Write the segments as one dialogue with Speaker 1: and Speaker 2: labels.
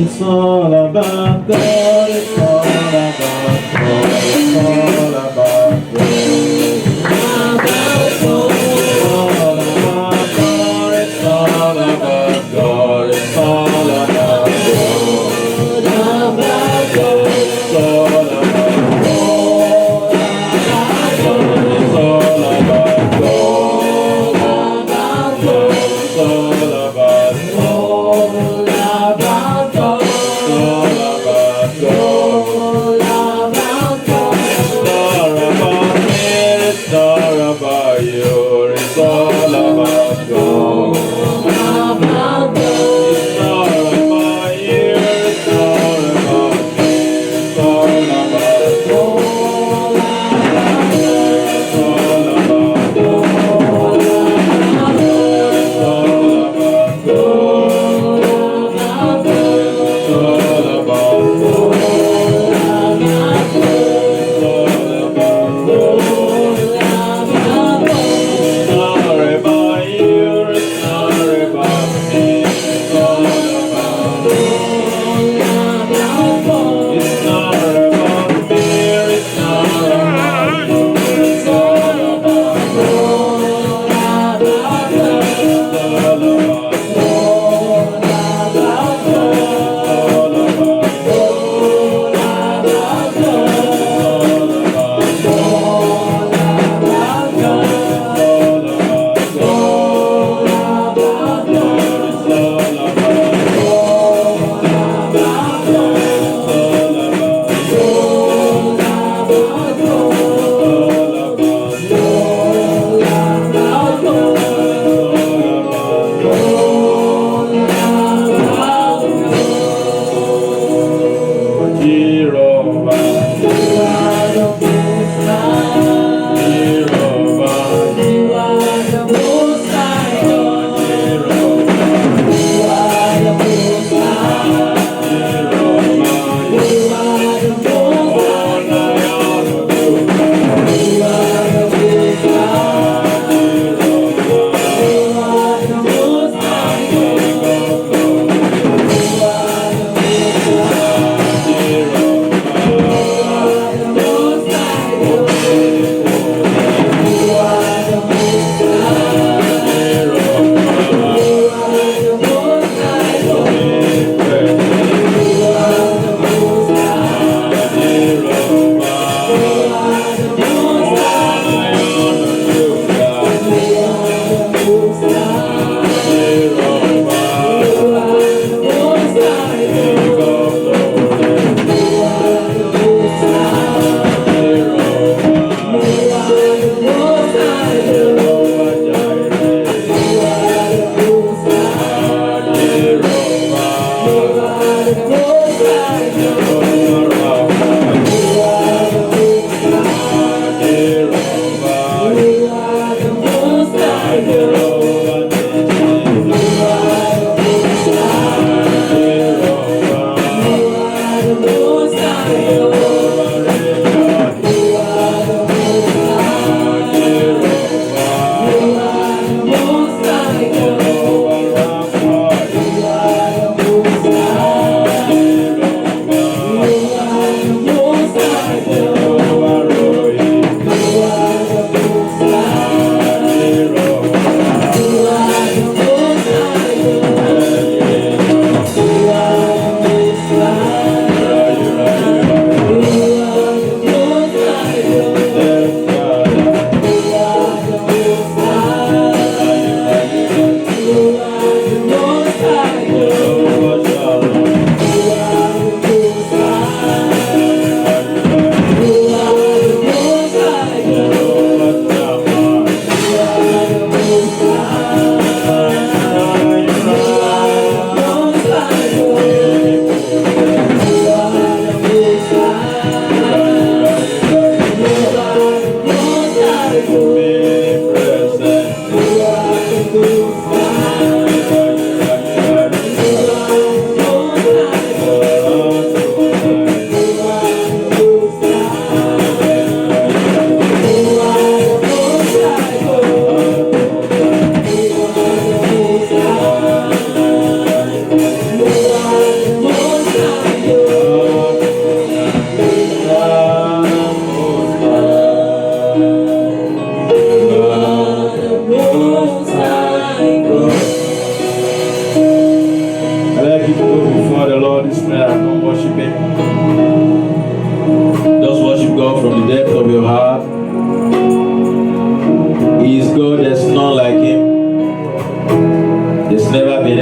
Speaker 1: It's all about God, it's all about God, it's all about God. It's all about God, it's all about God, it's all about God, it's all about God, it's all about God, it's all about God.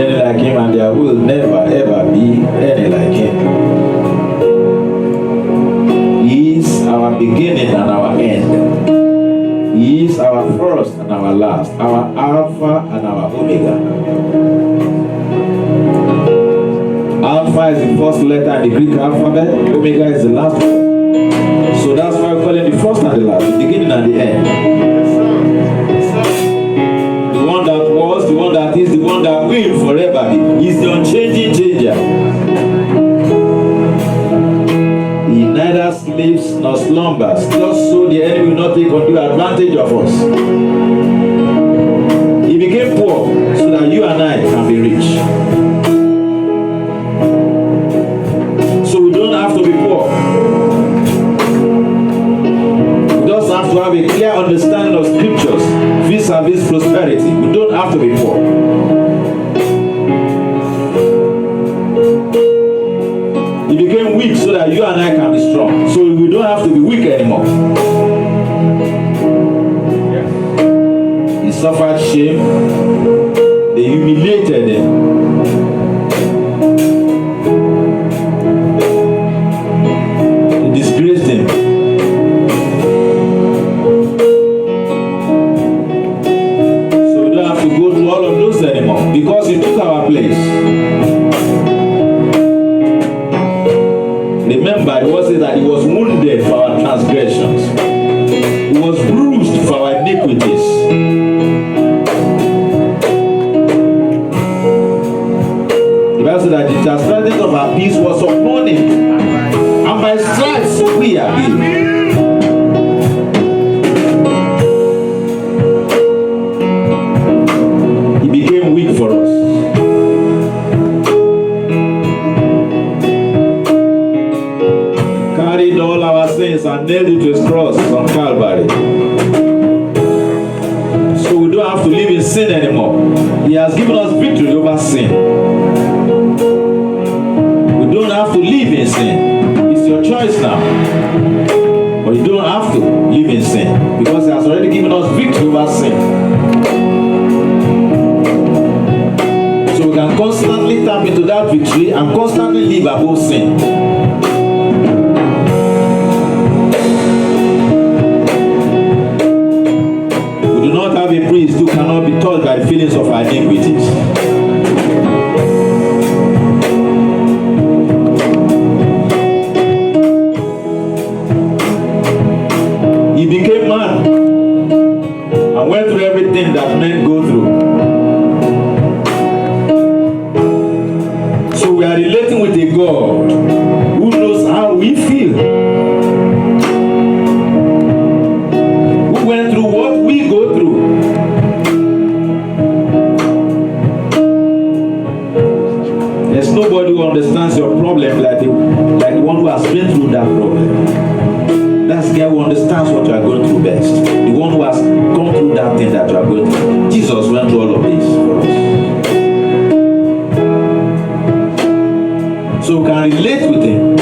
Speaker 1: any like him, and there will never ever be any like him. He is our beginning and our end. He is our first and our last, our Alpha and our Omega. Alpha is the first letter in the Greek alphabet, Omega is the last one. So that's why we call it the first and the last, the beginning and the end. The one that was, the one that is, the one that will forever be. He's the unchanging changer. He neither sleeps nor slumbers, just so the enemy will not take undue advantage of us. He became poor so that you and I can be rich. So we don't have to be poor. We just have to have a clear understanding of scriptures vis-a-vis prosperity. We don't have to be poor. He became weak so that you and I can be strong. So we don't have to be weak anymore. He suffered shame. They humiliated him. They disgraced him. So we don't have to go through all of those anymore because he took our place. Remember, it was said that he was wounded for our transgressions. He was bruised for our iniquities. The Bible said that the chastisement of our peace was upon him, and by stripes we are healed. He became weak for us. Carried all our sins and nailed it to his cross on Calvary. So we don't have to live in sin anymore. He has given us victory over sin. We don't have to live in sin. It's your choice now. But you don't have to live in sin because he has already given us victory over sin. So we can constantly tap into that victory and constantly live above sin. We do not have a priest who cannot be touched by the feelings of our iniquities. He became man and went through everything that men go through. So we are relating with a God who knows how we feel, who went through what we go through. There's nobody who understands your problem like the one who has been through that problem. That's the guy who understands what you are going through best. The one who has gone through that thing that you are going through. Jesus went through all of this for us. So we can relate with him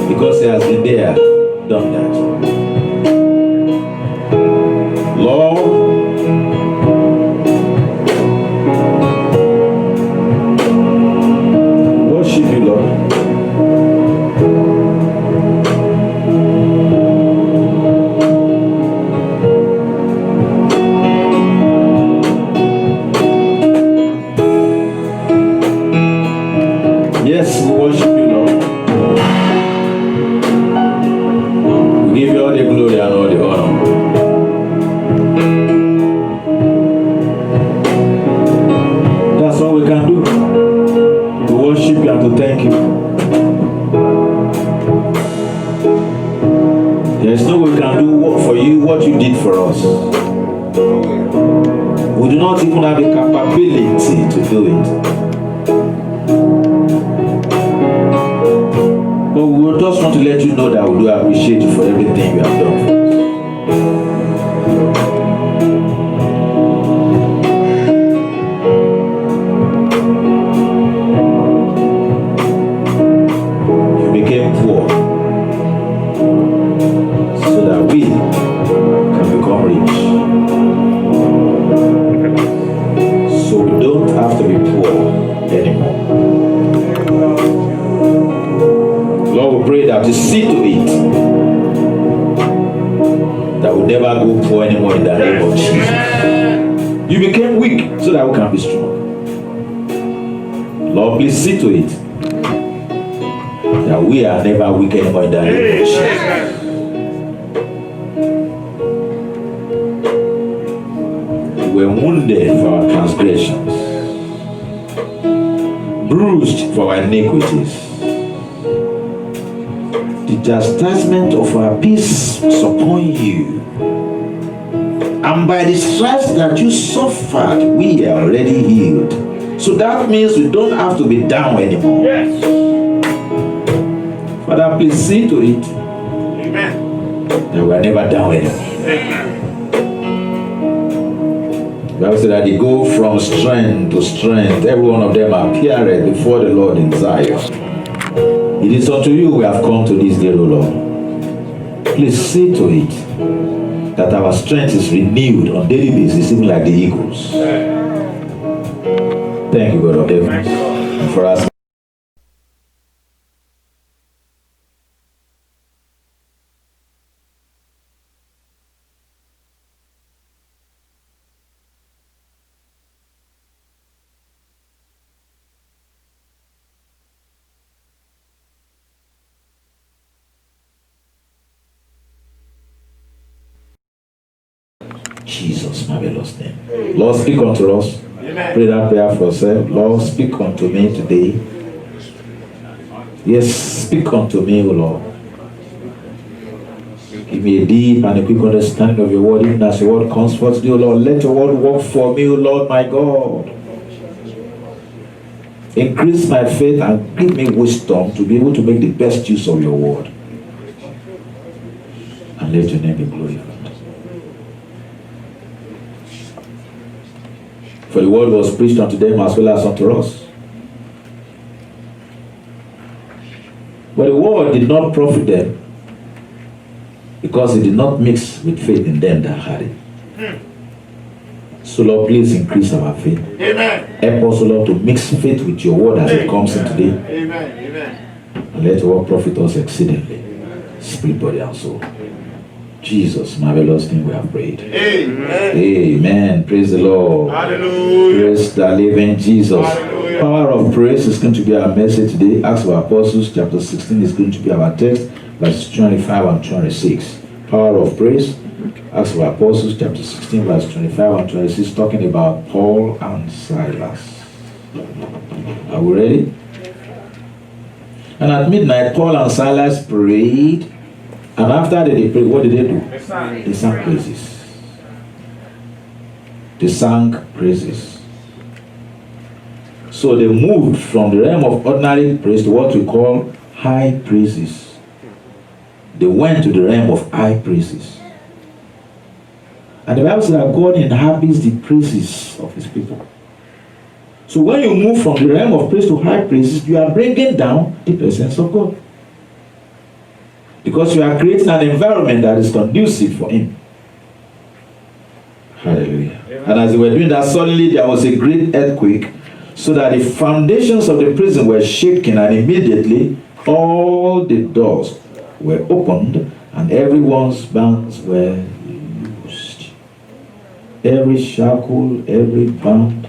Speaker 1: because he has been there, done that. Lord, worship you, Lord. Yes, we worship you, Lord. We give you all the glory and all the honor. That's all we can do. To worship you and to thank you. There is no way we can do for you what you did for us. We do not even have the capability to do it. But we just want to let you know that we do appreciate you for everything you have done for us. You became poor so that we can become rich. So we don't have to be poor anymore. Lord, we pray that you see to it that we never go poor anymore in the name of Jesus. You became weak so that we can be strong. Lord, please see to it that we are never weak anymore in the name of Jesus. We were wounded for our transgressions, bruised for our iniquities. The chastisement of our peace was upon you, and by the stripes that you suffered, we are already healed. So that means we don't have to be down anymore. Yes. Father, please see to it. Amen. That we are never down anymore. Amen. The Bible says that they go from strength to strength. Every one of them appeared before the Lord in Zion. It is unto you we have come to this day, O Lord. Please see to it that our strength is renewed on daily basis, even like the eagles. Thank you, God of heaven, for us. Jesus' marvelous name. Lord, speak unto us. Amen. Pray that prayer for yourself. Lord, speak unto me today. Yes, speak unto me, O Lord. Give me a deep and a quick understanding of your word, even as your word comes forth today, O Lord. Let your word work for me, O Lord, my God. Increase my faith and give me wisdom to be able to make the best use of your word. And let your name be glorified. For the word was preached unto them as well as unto us. But the word did not profit them, because it did not mix with faith in them that had it. So Lord, please increase our faith. Amen. Help us, Lord, to mix faith with your word as it comes in today. Amen. Amen. And let your word profit us exceedingly, spirit, body, and soul. Jesus, marvelous name we have prayed. Amen. Amen. Praise the Lord. Hallelujah. Praise the living Jesus. Hallelujah. Power of praise is going to be our message today. Acts of Apostles chapter 16 is going to be our text, verses 25 and 26. Power of praise. Acts of Apostles chapter 16 verse 25 and 26, talking about Paul and Silas. Are we ready? And at midnight, Paul and Silas prayed. And after they prayed, what did they do? They sang praises. They sang praises. So they moved from the realm of ordinary praise to what we call high praises. They went to the realm of high praises. And the Bible says that God inhabits the praises of his people. So when you move from the realm of praise to high praises, you are bringing down the presence of God. Because you are creating an environment that is conducive for him. Hallelujah. Amen. And as they were doing that, suddenly there was a great earthquake, so that the foundations of the prison were shaken, and immediately all the doors were opened, and everyone's bands were loosed. Every shackle, every band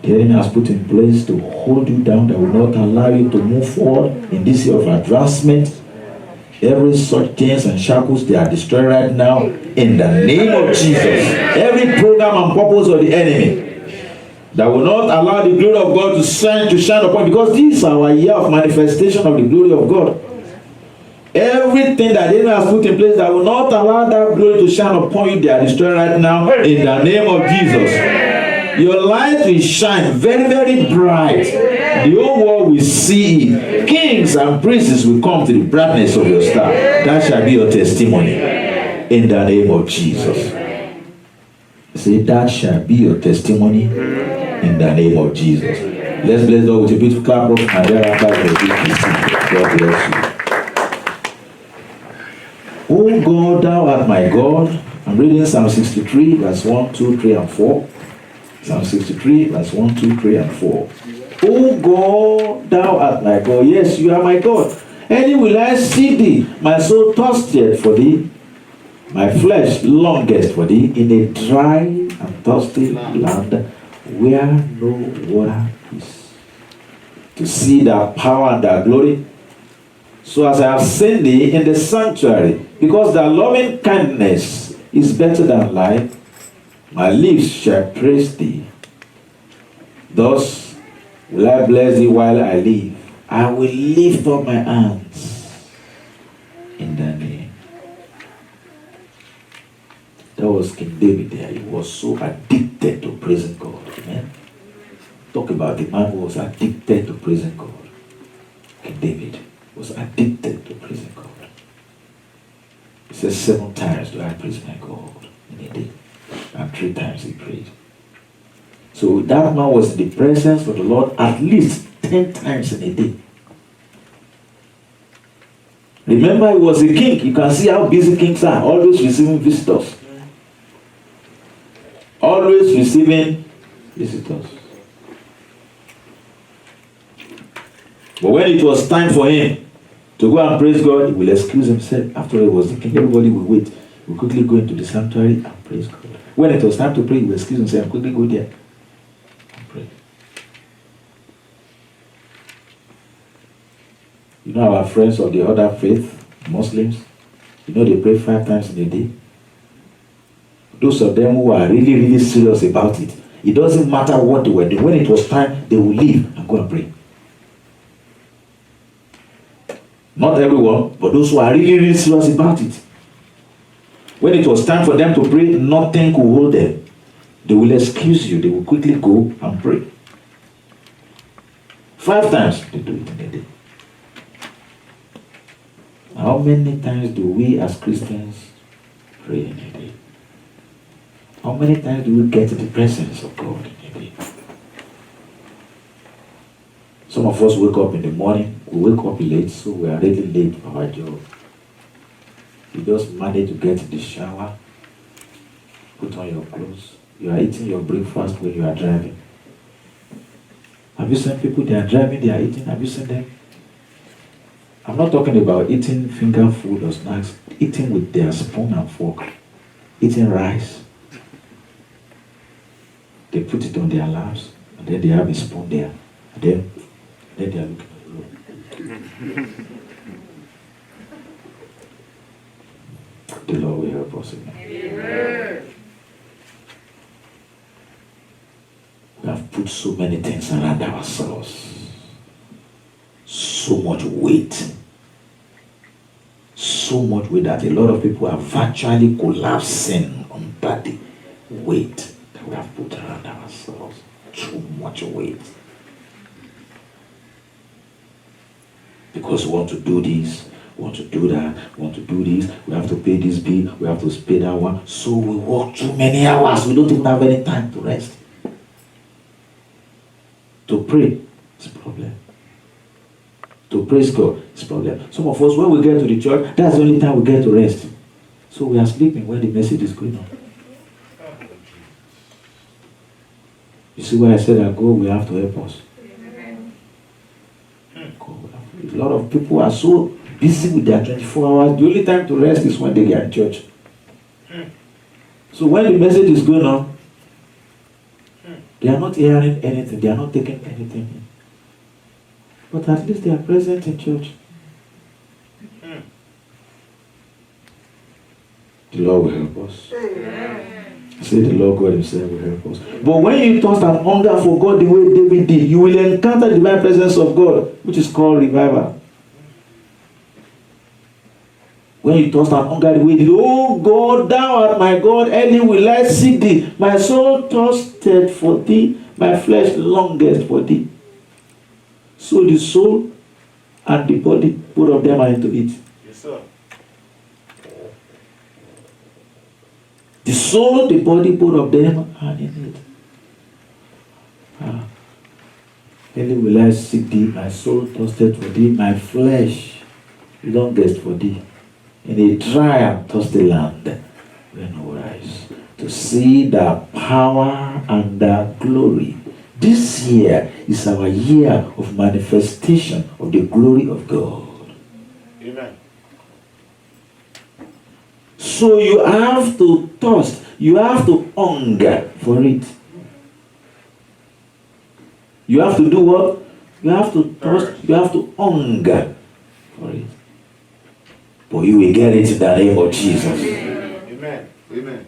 Speaker 1: the enemy has put in place to hold you down, that will not allow you to move forward in this year of advancement. Every such things and shackles, they are destroyed right now in the name of Jesus. Every program and purpose of the enemy that will not allow the glory of God to shine upon, because this is our year of manifestation of the glory of God. Everything that the enemy has put in place that will not allow that glory to shine upon you, they are destroyed right now in the name of Jesus. Your light will shine very, very bright. The whole world will see it. Kings and princes will come to the brightness of your star. That shall be your testimony in the name of Jesus. Say, that shall be your testimony in the name of Jesus. Let's bless God with a beautiful clap of and thereafter God bless you. Oh God, thou art my God. I'm reading Psalm 63, verse 1, 2, 3, and 4. Psalm 63, verse 1, 2, 3, and 4. O God, thou art my God. Yes, you are my God. Early will I seek thee. My soul thirsteth for thee. My flesh longeth for thee in a dry and thirsty land where no water is. To see thy power and thy glory. So as I have seen thee in the sanctuary, because thy loving kindness is better than life, my lips shall praise thee. Thus will I bless thee while I live. I will lift up my hands in thy name. That was King David there. He was so addicted to praising God. Amen. Talk about the man who was addicted to praising God. King David was addicted to praising God. He says 7 times do I praise my God in a day. And 3 times he prayed. So that man was in the presence of the Lord at least 10 times in a day. Remember, he was a king. You can see how busy kings are, always receiving visitors. Always receiving visitors. But when it was time for him to go and praise God, he will excuse himself. After all, he was the king. Everybody will wait. He will quickly go into the sanctuary and praise God. When it was time to pray, he will excuse himself and quickly go there and pray. You know our friends of the other faith, Muslims, you know they pray 5 times in a day. Those of them who are really, really serious about it, it doesn't matter what they were doing. When it was time, they will leave and go and pray. Not everyone, but those who are really, really serious about it. When it was time for them to pray, nothing could hold them. They will excuse you. They will quickly go and pray. 5 times they do it in a day. How many times do we as Christians pray in a day? How many times do we get to the presence of God in a day? Some of us wake up in the morning, we wake up late, so we are really late for our job. You just manage to get in the shower, put on your clothes. You are eating your breakfast when you are driving. Have you seen people, they are driving, they are eating? Have you seen them? I'm not talking about eating finger food or snacks, eating with their spoon and fork, eating rice. They put it on their laps, and then they have a spoon there, and then they are looking at the road. The Lord will help us. Amen. We have put so many things around ourselves. So much weight. So much weight that a lot of people are virtually collapsing under the weight that we have put around ourselves. Too much weight. Because we want to do this, we want to do that, we want to do this, we have to pay this bill, we have to pay that one. So we work too many hours, we don't even have any time to rest. To pray is a problem. To praise God is a problem. Some of us, when we get to the church, that's the only time we get to rest. So we are sleeping when the message is going on. You see why I said that God will have to help us. A lot of people are so busy with their 24 hours. The only time to rest is when they get in church. So when the message is going on, they are not hearing anything. They are not taking anything in. But at least they are present in church. The Lord will help us. Say the Lord God himself will help us. But when you thirst and hunger for God the way David did, you will encounter the divine presence of God, which is called revival. When you thirst and hunger the way David, oh God, thou art my God, early will I seek thee. My soul thirsted for thee, my flesh longeth for thee. So the soul and the body, both of them are into it.
Speaker 2: Yes, sir.
Speaker 1: The soul, the body, both of them are in it. Early will I seek thee, my soul thirsted for thee, my flesh longest for thee, in a dry and thirsty land where no rise, to see the power and the glory. This year is our year of manifestation of the glory of God.
Speaker 2: Amen.
Speaker 1: So you have to thirst, you have to hunger for it. You have to do what? You have to thirst, you have to hunger for it. But you will get it in the name of Jesus.
Speaker 2: Amen. Amen.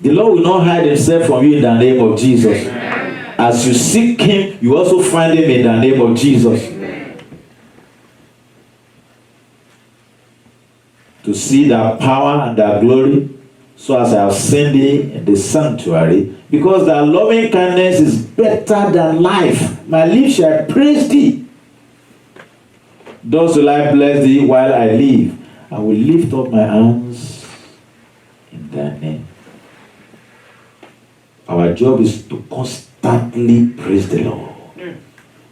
Speaker 1: The Lord will not hide himself from you in the name of Jesus. As you seek him, you also find him in the name of Jesus. To see the power and the glory, so as I have seen thee in the sanctuary, because thy loving kindness is better than life. My lips shall praise thee. Thus will I bless thee while I live. I will lift up my hands in thy name. Our job is to constantly praise the Lord.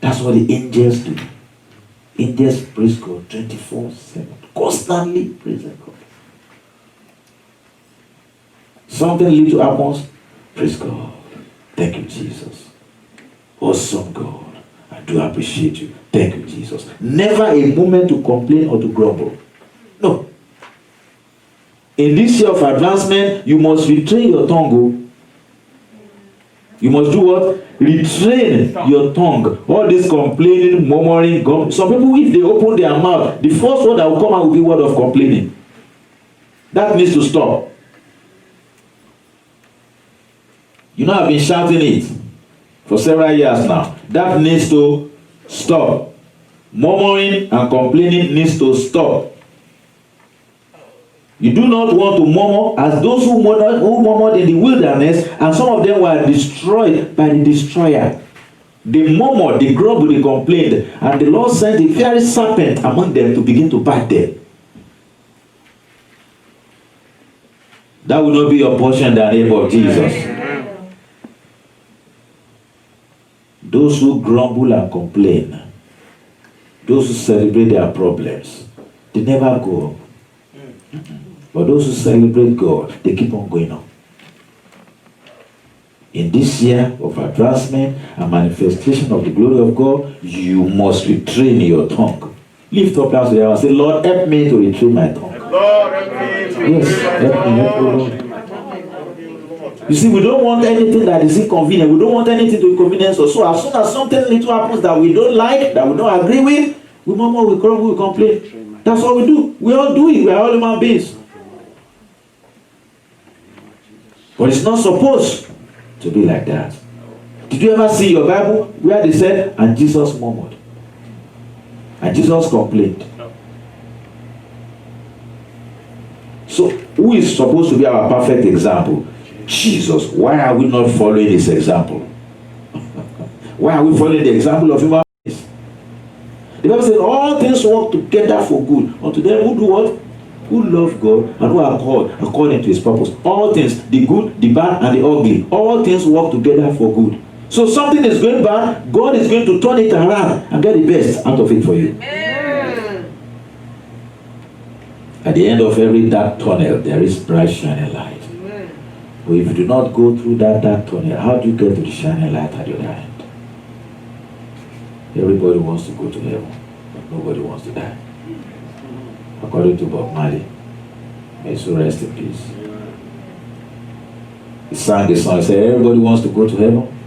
Speaker 1: That's what the angels do. Angels praise God 24/7. Constantly praise God. Something little happens, praise God. Thank you, Jesus. Awesome God. I do appreciate you. Thank you, Jesus. Never a moment to complain or to grumble. No. In this year of advancement, you must retrain your tongue. You must do what? Retrain your tongue. All this complaining, murmuring, some people, if they open their mouth, the first word that will come out will be word of complaining. That needs to stop. You know, I've been shouting it for several years now. That needs to stop. Murmuring and complaining needs to stop. You do not want to murmur as those who murmured in the wilderness, and some of them were destroyed by the destroyer. They murmured, they grumbled, they complained, and the Lord sent a fiery serpent among them to begin to bite them. That will not be your portion in the name of Jesus. Those who grumble and complain, those who celebrate their problems, they never go up. But those who celebrate God, they keep on going up. In this year of advancement and manifestation of the glory of God, you must retrain your tongue. Lift up your hands and say, Lord, help me to retrain my tongue.
Speaker 2: Lord, help me.
Speaker 1: Yes, help me, Lord. You see, we don't want anything that is inconvenient. We don't want anything to inconvenience us. So as soon as something little happens that we don't like, that we don't agree with, we murmur, we grumble, we complain. That's what we do. We all do it. We are all human beings. But it's not supposed to be like that. Did you ever see your Bible where they said, and Jesus murmured? And Jesus complained. So, who is supposed to be our perfect example? Jesus. Why are we not following his example? Why are we following the example of human beings? The Bible says, all things work together for good unto them who do what? Who love God and who are called according to his purpose. All things, the good, the bad, and the ugly, all things work together for good. So something is going bad, God is going to turn it around and get the best out of it for you. Amen. At the end of every dark tunnel, there is bright shining light. Amen. But if you do not go through that dark tunnel, how do you get to the shining light at the other end? Everybody wants to go to heaven, but nobody wants to die. According to Bob Marley, may so rest in peace. He sang a song, he said, everybody wants to go to heaven,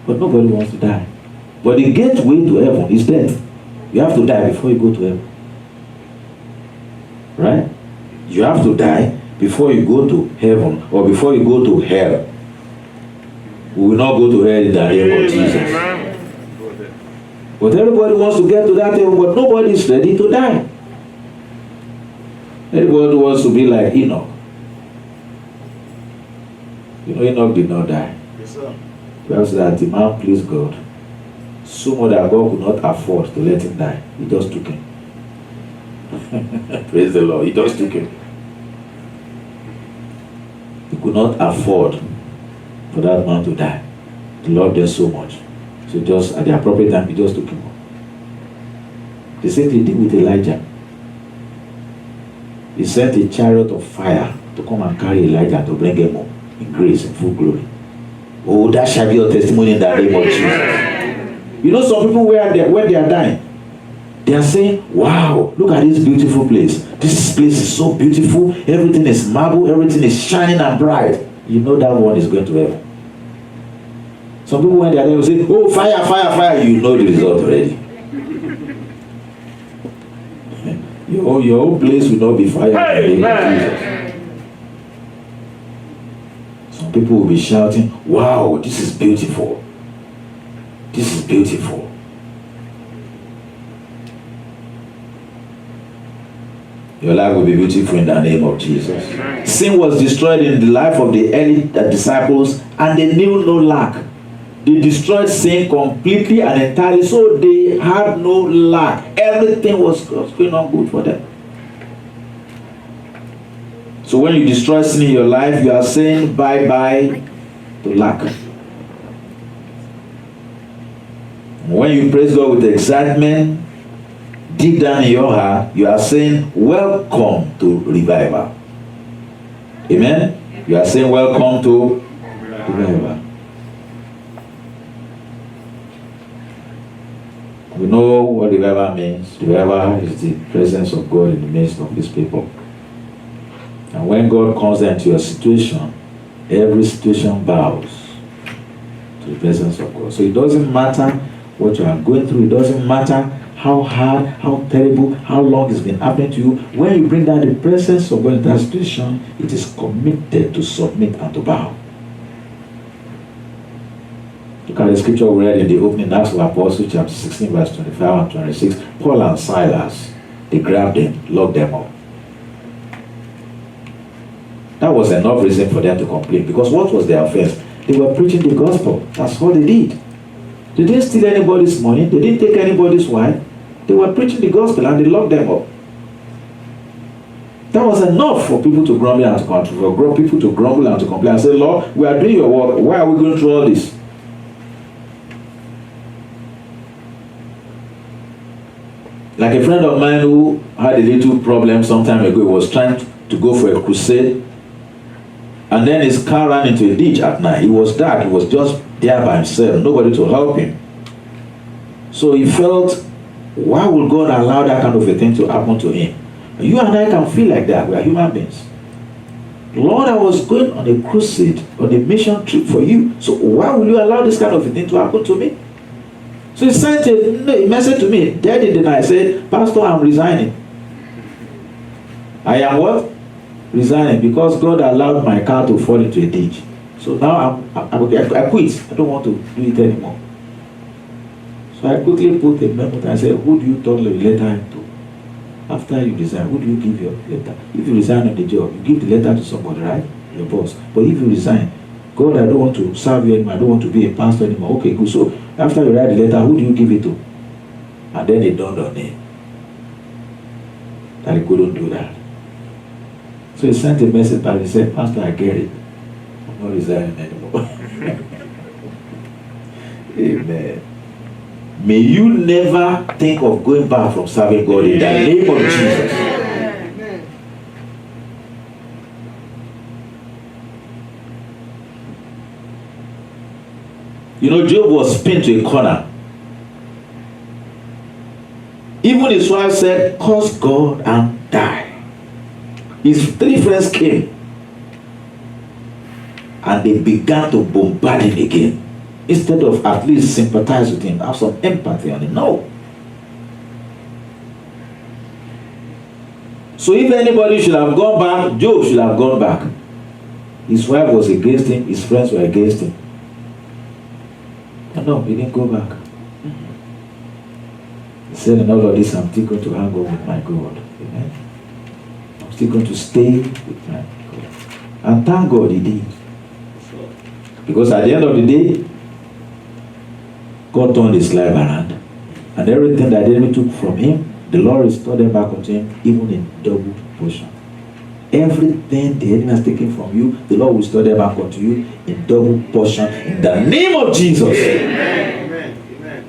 Speaker 1: but nobody wants to die. But the gateway to heaven is death. You have to die before you go to heaven. Right? You have to die before you go to heaven or before you go to hell. We will not go to hell in the name of Jesus. But everybody wants to get to that heaven, but nobody is ready to die. Everybody wants to be like Enoch. You know, Enoch did not die.
Speaker 2: Yes, sir.
Speaker 1: Because that the man pleased God so much that God could not afford to let him die. He just took him. Praise the Lord. He just took him. He could not afford for that man to die. He loved them so much. So just at the appropriate time, he just took him up. The same thing he did with Elijah. He sent a chariot of fire to come and carry Elijah to bring him home. in grace, in full glory. Oh, that shall be your testimony in the name of Jesus. You know, some people when they are dying, they are saying, wow, look at this beautiful place. This place is so beautiful. Everything is marble. Everything is shining and bright. You know that one is going to heaven. Some people when they are there will say, oh, fire, fire, fire. You know the result already. Your own place will not be fire.
Speaker 2: Amen.
Speaker 1: Some people will be shouting, wow, this is beautiful. This is beautiful. Your life will be beautiful in the name of Jesus. Sin was destroyed in the life of the early disciples, and they knew no lack. They destroyed sin completely and entirely, so they had no lack. Everything was going on good for them. So when you destroy sin in your life, you are saying bye-bye to lack. When you praise God with excitement, deep down in your heart, you are saying welcome to revival. Amen? You are saying welcome to revival. We know what revival means. Revival is the presence of God in the midst of His people. And when God comes into your situation, every situation bows to the presence of God. So it doesn't matter what you are going through. It doesn't matter how hard, how terrible, how long it's been happening to you. When you bring down the presence of God in that situation, it is committed to submit and to bow. Look at the scripture we read in the opening Acts of Apostles, chapter 16, verse 25 and 26. Paul and Silas, they grabbed them, locked them up. That was enough reason for them to complain. Because what was their offense? They were preaching the gospel. That's what they did. They didn't steal anybody's money. They didn't take anybody's wife. They were preaching the gospel and they locked them up. That was enough for people to grumble and to complain. For people to grumble and to complain and say, Lord, we are doing your work. Why are we going through all this? Like a friend of mine who had a little problem some time ago, was trying to go for a crusade, and then his car ran into a ditch at night. It was dark. He was just there by himself, nobody to help him. So he felt, why would God allow that kind of a thing to happen to him? And you and I can feel like that. We are human beings. Lord, I was going on a crusade, on a mission trip for you. So why will you allow this kind of a thing to happen to me? So he sent a message to me. Daddy, then I said, Pastor, I'm resigning. I am what? Resigning, because God allowed my car to fall into a ditch. So now I quit. I don't want to do it anymore. So I quickly put a memo and I said, who do you turn the letter to? After you resign, who do you give your letter? If you resign on the job, you give the letter to somebody, right? Your boss. But if you resign, God, I don't want to serve you anymore. I don't want to be a pastor anymore. Okay, good. So after you write the letter, who do you give it to? And then it dawned on him that he couldn't do that. So he sent a message back. He said, Pastor, I get it. I'm not resigning anymore. Amen. May you never think of going back from serving God in the name of Jesus. Amen. You know, Job was pinned to a corner. Even his wife said, curse God and die. His three friends came and they began to bombard him again. Instead of at least sympathize with him, have some empathy on him. No. So if anybody should have gone back, Job should have gone back. His wife was against him, his friends were against him. But no, he didn't go back. He said, in all of this, I'm still going to hang on with my God. Amen. I'm still going to stay with my God. And thank God he did. Because at the end of the day, God turned his life around. And everything that the enemy took from him, the Lord restored them back unto him, even in double portion. Everything the enemy has taken from you, the Lord will restore them back unto you in double portion. In the name of Jesus.
Speaker 2: Amen. Amen.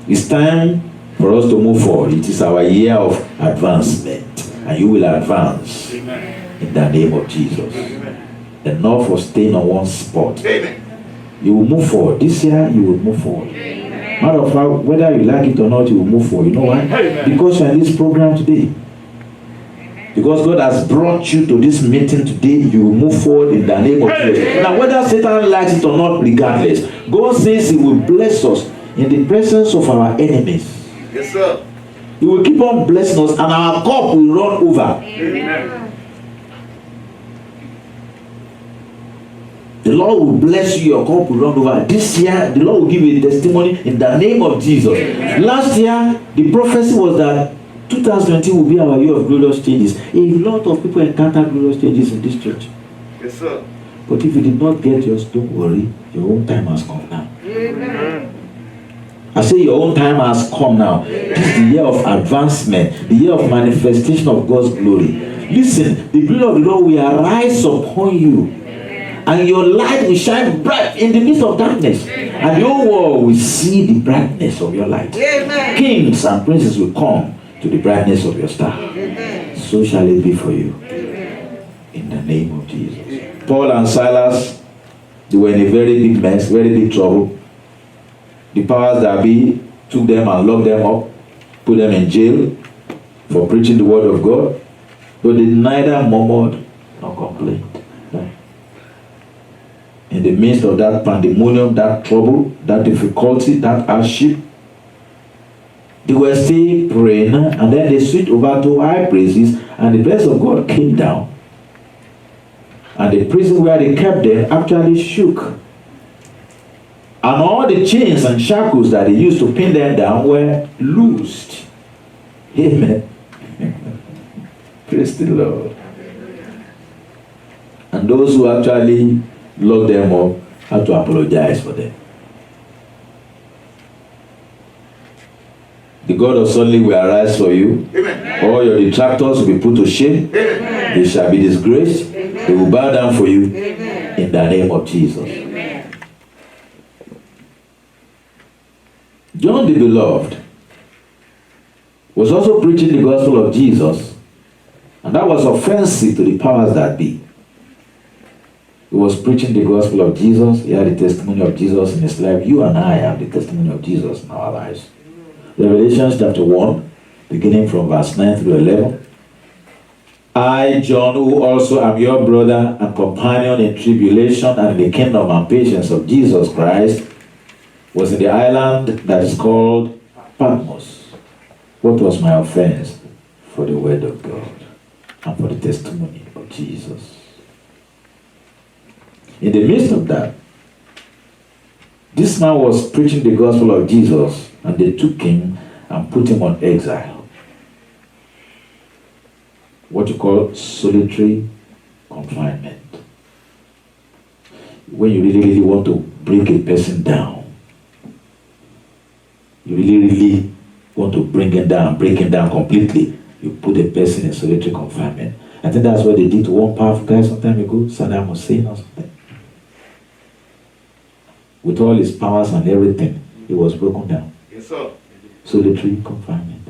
Speaker 1: It's time for us to move forward. It is our year of advancement. And you will advance.
Speaker 2: Amen.
Speaker 1: in the name of Jesus. Enough of staying on one spot.
Speaker 2: Amen.
Speaker 1: You will move forward. This year, you will move forward. Matter of fact, whether you like it or not, you will move forward. You know why? Because you're in this program today. Because God has brought you to this meeting today, you will move forward in the name of Jesus. Now, whether Satan likes it or not, regardless, God says He will bless us in the presence of our enemies.
Speaker 2: Yes, sir.
Speaker 1: He will keep on blessing us, and our cup will run over.
Speaker 2: Amen.
Speaker 1: The Lord will bless you, your cup will run over. This year, the Lord will give you a testimony in the name of Jesus. Last year, the prophecy was that 2020 will be our year of glorious changes. A lot of people encounter glorious changes in this church.
Speaker 2: Yes, sir.
Speaker 1: But if you did not get yours, don't worry. Your own time has come now.
Speaker 2: Amen.
Speaker 1: I say your own time has come now. This is the year of advancement, the year of manifestation of God's glory. Listen, the glory of the Lord will arise upon you, and your light will shine bright in the midst of darkness, and the whole world will see the brightness of your light.
Speaker 3: Amen.
Speaker 1: Kings and princes will come to the brightness of your star.
Speaker 3: Amen.
Speaker 1: So shall it be for you. In the name of Jesus. Paul and Silas, they were in a very big mess, very big trouble. The powers that be took them and locked them up, put them in jail for preaching the word of God. But they neither murmured nor complained. No. In the midst of that pandemonium, that trouble, that difficulty, that hardship, they were still praying, and then they switched over to high praises, and the blessing of God came down. And the prison where they kept them actually shook. And all the chains and shackles that they used to pin them down were loosed. Amen. Praise the Lord. And those who actually locked them up had to apologize for them. The God of suddenly will arise for you.
Speaker 2: Amen.
Speaker 1: All your detractors will be put to shame.
Speaker 2: Amen.
Speaker 1: They shall be disgraced. They will bow down for you
Speaker 3: Amen.
Speaker 1: in the name of Jesus.
Speaker 3: Amen.
Speaker 1: John the Beloved was also preaching the gospel of Jesus, and that was offensive to the powers that be. He was preaching the gospel of Jesus. He had the testimony of Jesus in his life. You and I have the testimony of Jesus in our lives. Revelation chapter 1, beginning from verse 9 through 11. I, John, who also am your brother and companion in tribulation and in the kingdom and patience of Jesus Christ, was in the island that is called Patmos. What was my offense? For the word of God and for the testimony of Jesus. In the midst of that, this man was preaching the gospel of Jesus, and they took him and put him on exile. What you call solitary confinement. When you really want to break a person down, you really want to bring him down, break him down completely, you put a person in solitary confinement. I think that's what they did to one powerful guy some time ago, Saddam Hussein or something. With all his powers and everything, he was broken down.
Speaker 2: Yes, sir.
Speaker 1: Solitary confinement.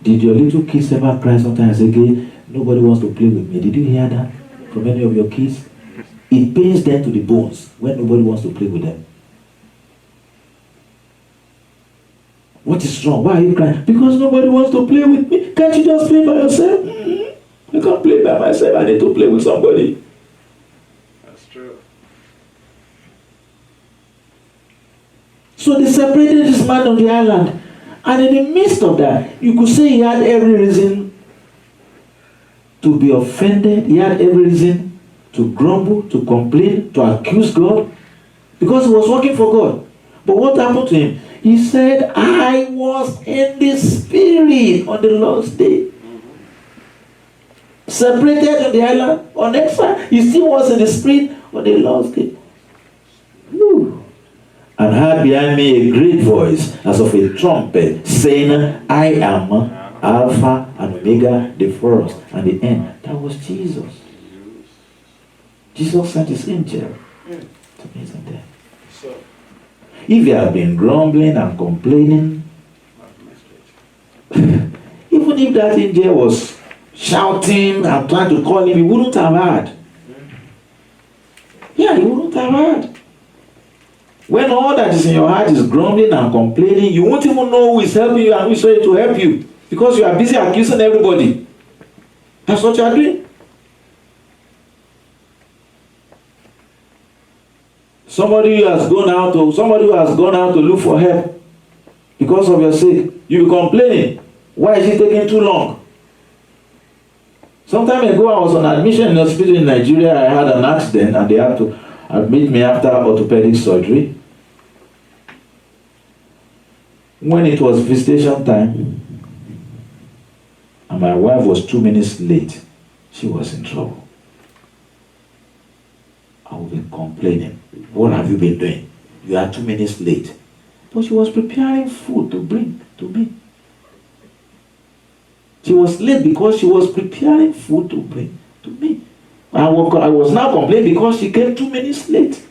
Speaker 1: Did your little kids ever cry sometimes and say, okay, nobody wants to play with me? Did you hear that from any of your kids? It pains them to the bones when nobody wants to play with them. What is wrong? Why are you crying? Because nobody wants to play with me. Can't you just play by yourself? I can't play by myself. I need to play with somebody.
Speaker 2: That's true.
Speaker 1: So they separated this man on the island. And in the midst of that, you could say he had every reason to be offended. He had every reason to grumble, to complain, to accuse God. Because he was working for God. But what happened to him? He said, I was in the spirit on the Lord's day. Separated on the island, on exile. He still was in the spirit on the Lord's day. Woo. And heard behind me a great voice as of a trumpet saying, I am Alpha and Omega, the first and the end. That was Jesus. Jesus sent his angel to meet him there.
Speaker 2: So,
Speaker 1: If you have been grumbling and complaining, if that angel was shouting and trying to call him, he wouldn't have heard. Yeah, he wouldn't have heard. When all that is in your heart is grumbling and complaining, you won't even know who is helping you and who is ready to help you, because you are busy accusing everybody. That's what you are doing. Somebody who has gone out to look for help because of your sake, you be complaining. Why is it taking too long? Some time ago, I was on admission in a hospital in Nigeria. I had an accident and they had to admit me after orthopedic surgery. When it was visitation time, and my wife was 2 minutes late, she was in trouble. I would be complaining. What have you been doing? You are 2 minutes late. But she was preparing food to bring to me. She was late because she was preparing food to bring to me. I was now complaining because she came 2 minutes late.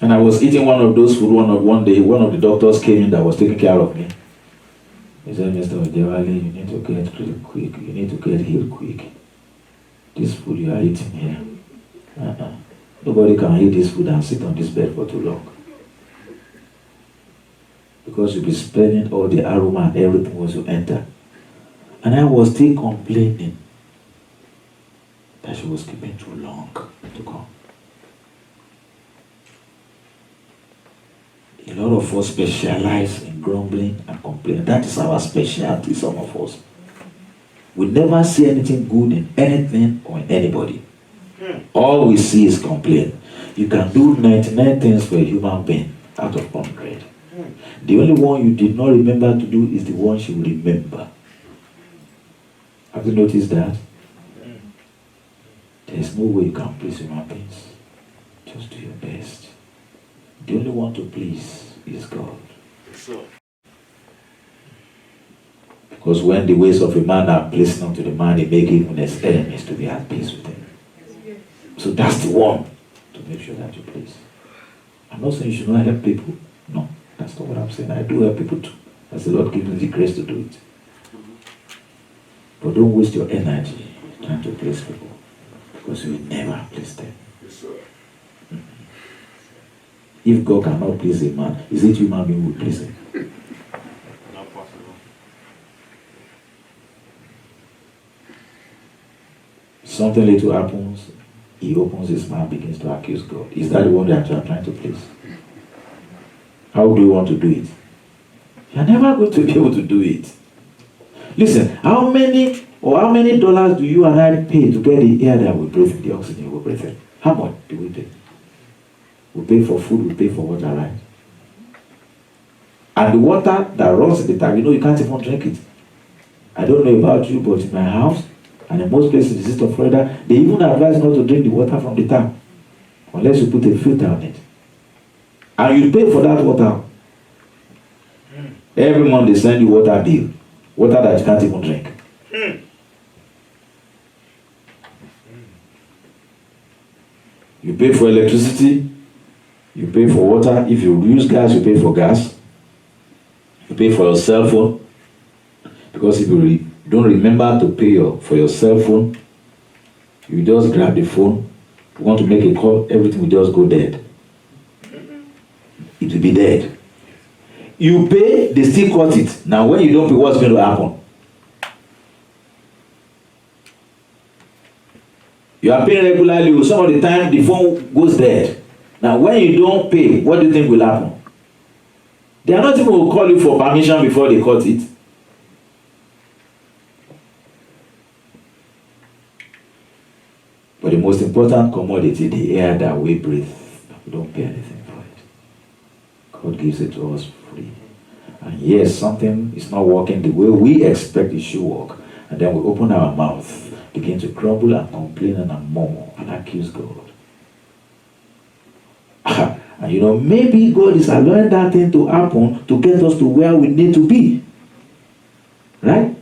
Speaker 1: And I was eating one of those food one day. One of the doctors came in that was taking care of me. He said, Mr. Odewale, you need to get quick. You need to get healed quick. This food you are eating here. Nobody can eat this food and sit on this bed for too long. Because you'll be spending all the aroma and everything once you enter. And I was still complaining that she was keeping too long to come. A lot of us specialize in grumbling and complaining. That is our specialty, some of us. We never see anything good in anything or in anybody. All we see is complaint. You can do 99 things for a human being out of 100. The only one you did not remember to do is the one she will remember. Have you noticed that? There is no way you can please human beings. Just do your best. The only one to please is God. Because when the ways of a man are pleasing unto the man, he makes even his enemies to be at peace with him. So that's the one to make sure that you please. I'm not saying you should not help people. No, that's not what I'm saying. I do help people too. As the Lord gives me the grace to do it. But don't waste your energy trying to please people, because you will never please them. If God cannot please a man, is it human being who will please him?
Speaker 2: Not possible.
Speaker 1: Something little happens, he opens his mouth, begins to accuse God. Is that the one that you are trying to please? How do you want to do it? You are never going to be able to do it. Listen, how many dollars do you and I pay to get the air that we breathe in, the oxygen we breathe in? How much do we pay? We pay for food, we pay for water, right? And the water that runs in the tap, you can't even drink it. I don't know about you, but in my house, and in most places in the state of Florida, they even advise not to drink the water from the tap, unless you put a filter on it. And you pay for that water. Every month they send you water bill. Water that you can't even drink. You pay for electricity. You pay for water. If you use gas, you pay for gas. You pay for your cell phone. Because if you don't remember to pay for your cell phone, you just grab the phone. You want to make a call, everything will just go dead. It will be dead. You pay, they still cut it. Now when you don't pay, what's going to happen? You are paying regularly, some of the time the phone goes dead. Now when you don't pay, what do you think will happen? They are not even going to call you for permission before they cut it. But the most important commodity, the air that we breathe, we don't pay anything for it. God gives it to us free. And yes, something is not working the way we expect it should work. And then we open our mouth, begin to grumble and complain and murmur and accuse God. And maybe God is allowing that thing to happen to get us to where we need to be. Right?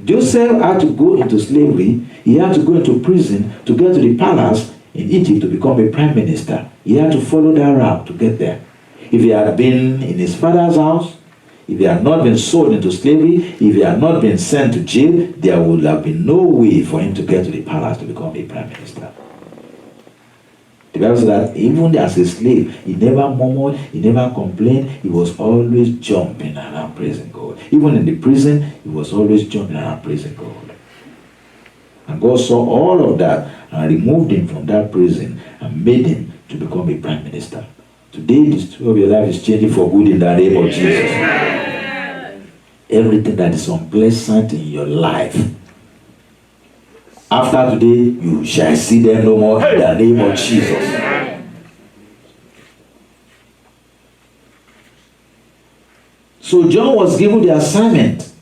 Speaker 1: Joseph had to go into slavery. He had to go into prison to get to the palace in Egypt to become a prime minister. He had to follow that route to get there. If he had been in his father's house, if he had not been sold into slavery, if he had not been sent to jail, there would have been no way for him to get to the palace to become a prime minister. The Bible says that even as a slave, he never murmured, he never complained, he was always jumping around praising God. Even in the prison, he was always jumping around praising God. And God saw all of that and removed him from that prison and made him to become a prime minister. Today, the story of your life is changing for good in the name of Jesus. Everything that is unpleasant in your life, after today, you shall see them no more in the name of Jesus. So John was given the assignment,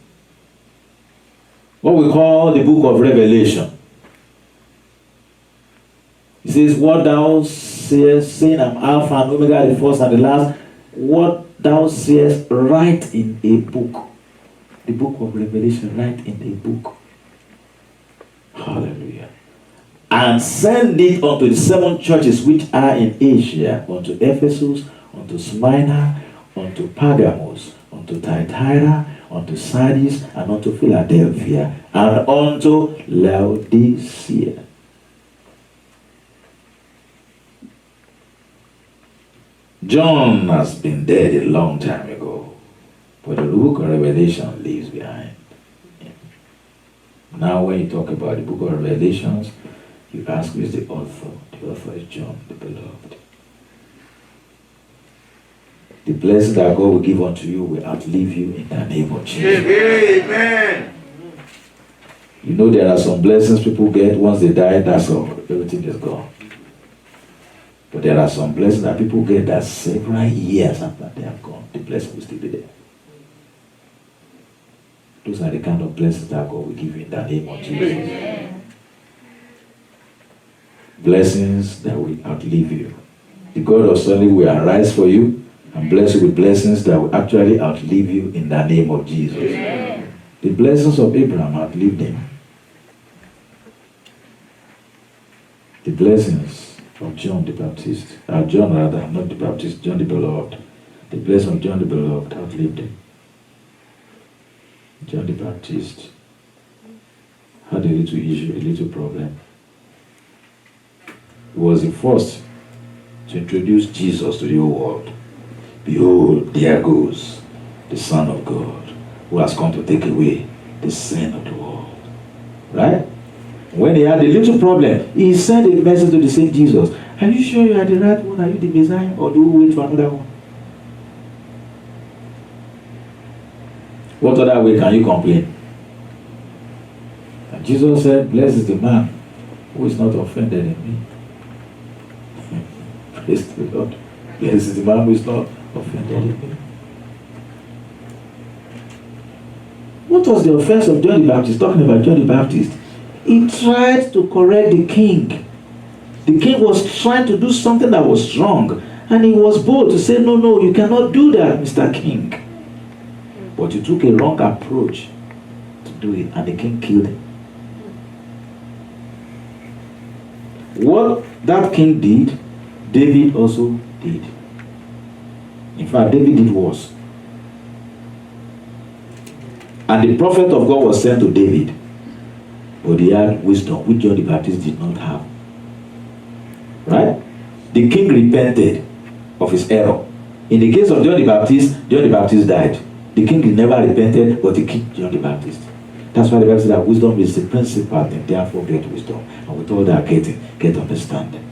Speaker 1: what we call the book of Revelation. He says, what thou sayest, saying I'm Alpha and Omega, the first and the last, what thou sayest, write in a book. The book of Revelation, write in a book. Hallelujah. And send it unto the 7 churches which are in Asia, unto Ephesus, unto Smyrna, unto Pergamos, unto Thyatira, unto Sardis, and unto Philadelphia, and unto Laodicea. John has been dead a long time ago, but the book of Revelation lives behind. Now when you talk about the book of Revelations, you ask who is the author. The author is John, the beloved. The blessing that God will give unto you will outlive you in the name of Jesus. Amen. You know there are some blessings people get once they die, that's all. Everything is gone. But there are some blessings that people get that several years after they have gone, the blessing will still be there. Those are the kind of blessings that God will give you in the name of Jesus. Amen. Blessings that will outlive you. The God of suddenly will arise for you and bless you with blessings that will actually outlive you in the name of Jesus. Amen. The blessings of Abraham outlived him. The blessings of John the Baptist, John rather, not the Baptist, John the Beloved. The blessing of John the Beloved outlived him. John the Baptist had a little issue, a little problem. He was the first to introduce Jesus to the whole world. Behold, there goes the Son of God, who has come to take away the sin of the world. Right? When he had a little problem, he sent a message to the same Jesus. Are you sure you are the right one? Are you the Messiah? Or do we wait for another one? What other way can you complain? And Jesus said, blessed is the man who is not offended in me. Praise the Lord. Blessed is the man who is not offended in me. What was the offense of John the Baptist? Talking about John the Baptist. He tried to correct the king. The king was trying to do something that was wrong. And he was bold to say, no, you cannot do that, Mr. King. But he took a wrong approach to do it, and the king killed him. What that king did, David also did. In fact, David did worse. And the prophet of God was sent to David, but he had wisdom, which John the Baptist did not have. Right? The king repented of his error. In the case of John the Baptist died. The king never repented, but he killed John the Baptist. That's why the Bible says that wisdom is the principal thing. Therefore, get wisdom. And with all that getting, get understanding.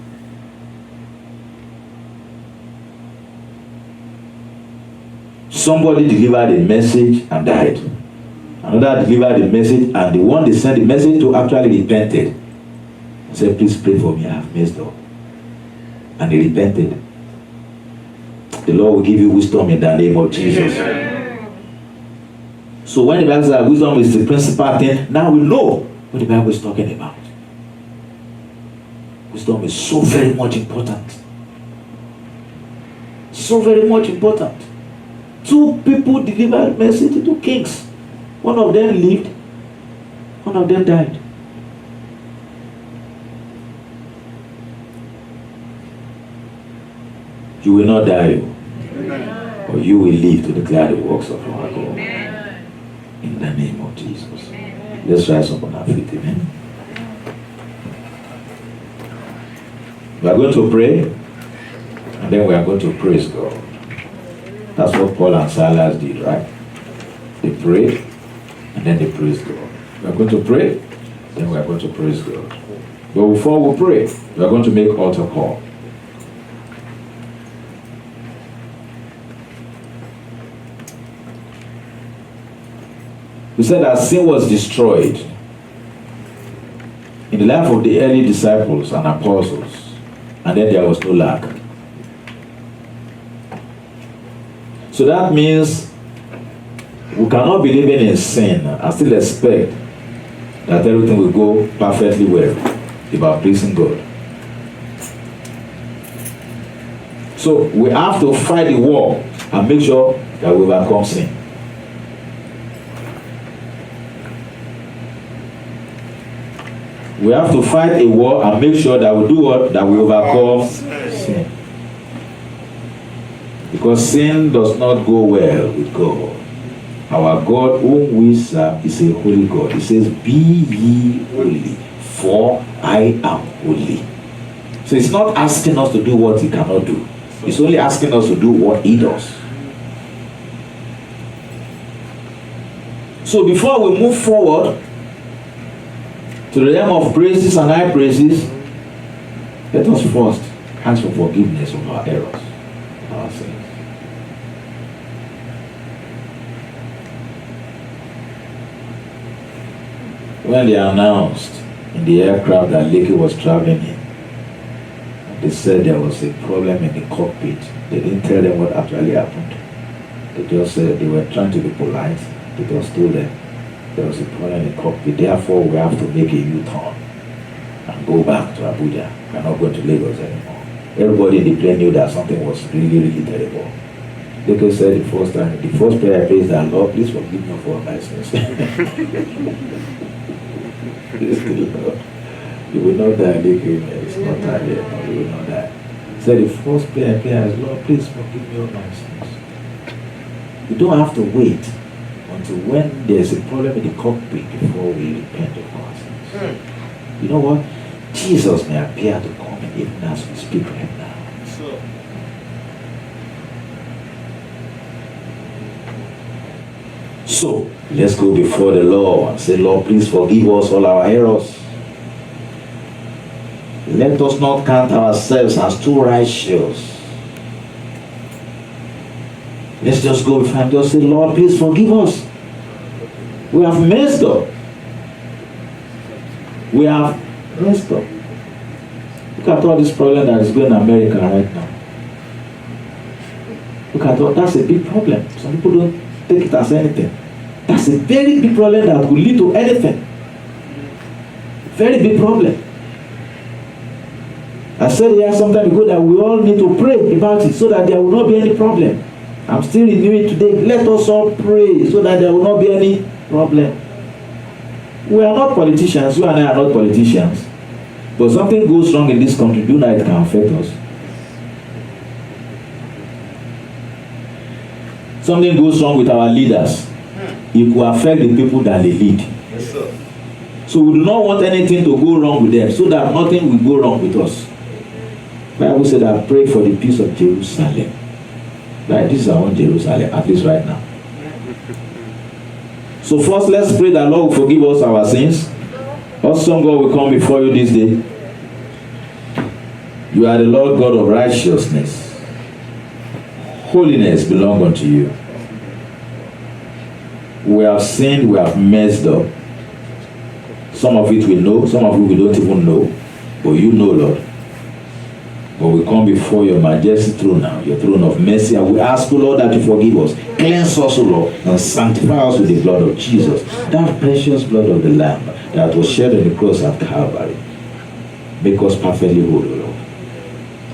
Speaker 1: Somebody delivered a message and died. Another delivered a message, and the one they sent the message to actually repented. He said, please pray for me, I have messed up. And he repented. The Lord will give you wisdom in the name of Jesus. So when the Bible says that wisdom is the principal thing, now we know what the Bible is talking about. Wisdom is so very much important. So very much important. 2 people delivered message to 2 kings. One of them lived, one of them died. You will not die. but you will live to declare the works of our God. In the name of Jesus. Let's rise up on our feet, amen. We are going to pray, and then we are going to praise God. That's what Paul and Silas did, right? They prayed, and then they praised God. We are going to pray, then we are going to praise God. But before we pray, we are going to make altar call. We said that sin was destroyed in the life of the early disciples and apostles, and then there was no lack. So that means we cannot be living in sin and still expect that everything will go perfectly well about pleasing God. So we have to fight the war and make sure that we overcome sin. We have to fight a war and make sure that we do what? That we overcome sin. Because sin does not go well with God. Our God whom we serve is a holy God. He says, be ye holy, for I am holy. So it's not asking us to do what he cannot do. It's only asking us to do what he does. So before we move forward to the realm of praises and high praises, let us first ask for forgiveness of our errors and our sins. When they announced in the aircraft that Lekki was traveling in, they said there was a problem in the cockpit. They didn't tell them what actually happened. They just said they were trying to be polite. They just told them there was a problem in the cockpit. Therefore, we have to make a U-turn and go back to Abuja. We're not going to Lagos anymore. Everybody in the plane knew that something was really, really terrible. Lekki said the first prayer I prayed is that, Lord, please forgive me for my sins. You will not die, Lekki. It's not time yet. No, you will not die. So the first prayer is, Lord, please forgive me all my sins. You don't have to wait until when there's a problem in the cockpit before we repent of our sins. You know what? Jesus may appear to come in even as we speak right now. So let's go before the Lord and say, Lord, please forgive us all our errors. Let us not count ourselves as too righteous. Let's just go before him. Just say, Lord, please forgive us. We have messed up. We have messed up. Look at all this problem that is going in America right now. Look at all, that's a big problem. Some people don't take it as anything. That's a very big problem that will lead to anything. Very big problem. I said here some time ago that we all need to pray about it so that there will not be any problem. I'm still renewing today. Let us all pray so that there will not be any problem. We are not politicians. You and I are not politicians. But something goes wrong in this country, do not it can affect us. Something goes wrong with our leaders. It will affect the people that they lead.
Speaker 2: Yes, sir.
Speaker 1: So we do not want anything to go wrong with them so that nothing will go wrong with us. The Bible said, I pray for the peace of Jerusalem. Right, this is our own Jerusalem, at least right now. So first, let's pray that Lord will forgive us our sins. Awesome God will come before you this day. You are the Lord God of righteousness. Holiness belongs unto you. We have sinned, we have messed up. Some of it we know, some of it we don't even know. But you know, Lord. But we come before your majesty throne now, your throne of mercy, and we ask, O Lord, that you forgive us. Cleanse us, O Lord, and sanctify us with the blood of Jesus. That precious blood of the Lamb that was shed on the cross at Calvary. Make us perfectly whole, O Lord.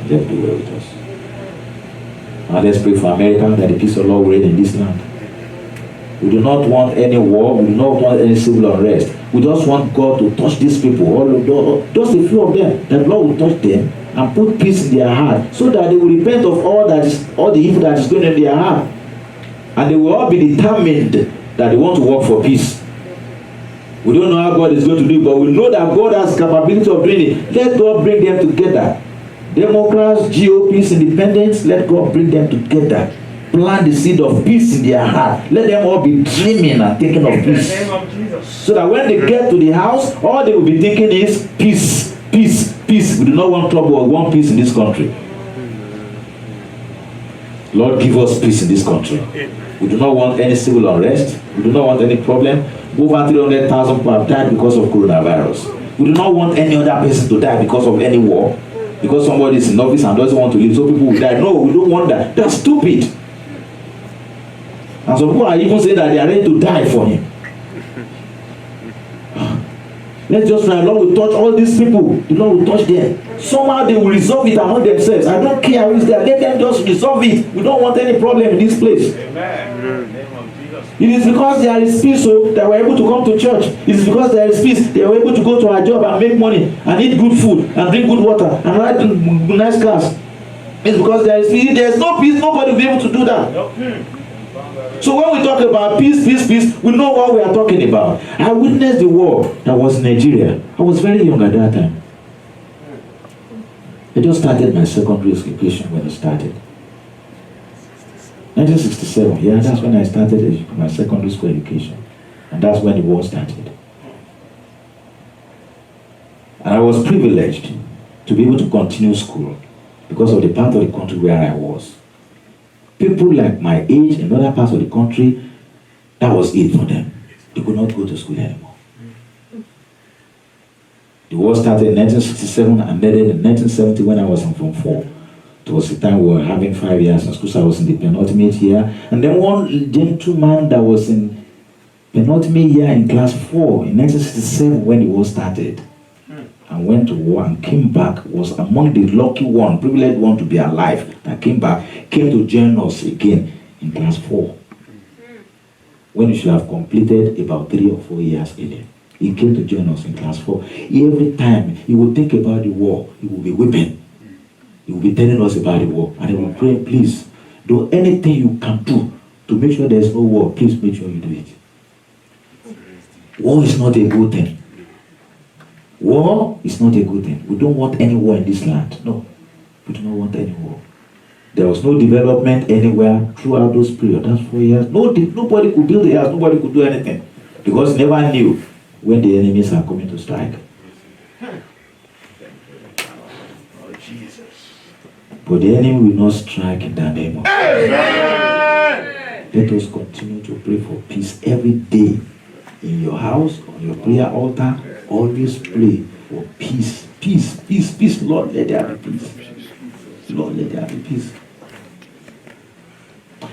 Speaker 1: And let be well with us. And let's pray for America, that the peace of the Lord will reign in this land. We do not want any war. We do not want any civil unrest. We just want God to touch these people. Just a few of them. That Lord will touch them and put peace in their heart, so that they will repent of all the evil that is going on in their heart, and they will all be determined that they want to work for peace. We don't know how God is going to do it, but we know that God has capability of doing it. Let God bring them together. Democrats, GOPs, independents, let God bring them together. Plant the seed of peace in their heart. Let them all be dreaming and thinking of peace.
Speaker 2: In the name of Jesus.
Speaker 1: So that when they get to the house, all they will be thinking is peace, peace, peace. We do not want trouble. We want peace in this country. Lord, give us peace in this country. We do not want any civil unrest. We do not want any problem. Over 300,000 people have died because of coronavirus. We do not want any other person to die because of any war. Because somebody is in office and doesn't want to live, so people will die. No, we don't want that. That's stupid. And some people are even saying that they are ready to die for him. Let's just try. Lord will touch all these people. The Lord will touch them. Somehow they will resolve it among themselves. I don't care who is there. Let them just resolve it. We don't want any problem in this place.
Speaker 2: Amen. In the name of Jesus.
Speaker 1: It is because there is peace so that we're able to come to church. It is because there is peace they are able to go to our job and make money and eat good food and drink good water and ride in nice cars. It's because there is peace. If there is no peace, nobody will be able to do that.
Speaker 2: Nope.
Speaker 1: So when we talk about peace, peace, peace, we know what we are talking about. I witnessed the war that was in Nigeria. I was very young at that time. I just started my secondary education when it started. 1967, yeah, that's when I started my secondary school education. And that's when the war started. And I was privileged to be able to continue school because of the part of the country where I was. People like my age in other parts of the country, that was it for them. They could not go to school anymore. The war started in 1967 and ended in 1970 when I was in Form 4. It was the time we were having 5 years in school, so I was in the penultimate year. And then one gentleman that was in penultimate year in class 4 in 1967 when the war started and went to war and came back, was among the lucky one, privileged one to be alive, that came back, came to join us again in class 4. When he should have completed about 3 or 4 years earlier. He came to join us in class 4. Every time he would think about the war, he would be weeping. He will be telling us about the war. And he will pray, please, do anything you can do to make sure there is no war. Please make sure you do it. War is not a good thing. War is not a good thing. We don't want any war in this land. No, we do not want any war. There was no development anywhere throughout those periods. That's 4 years. Nobody could build a house. Nobody could do anything. Because they never knew when the enemies are coming to strike. But the enemy will not strike in the name of Jesus. Let us continue to pray for peace every day. In your house, on your prayer altar, always pray for peace. Peace, peace, peace. Lord, let there be peace. Lord, let there be peace.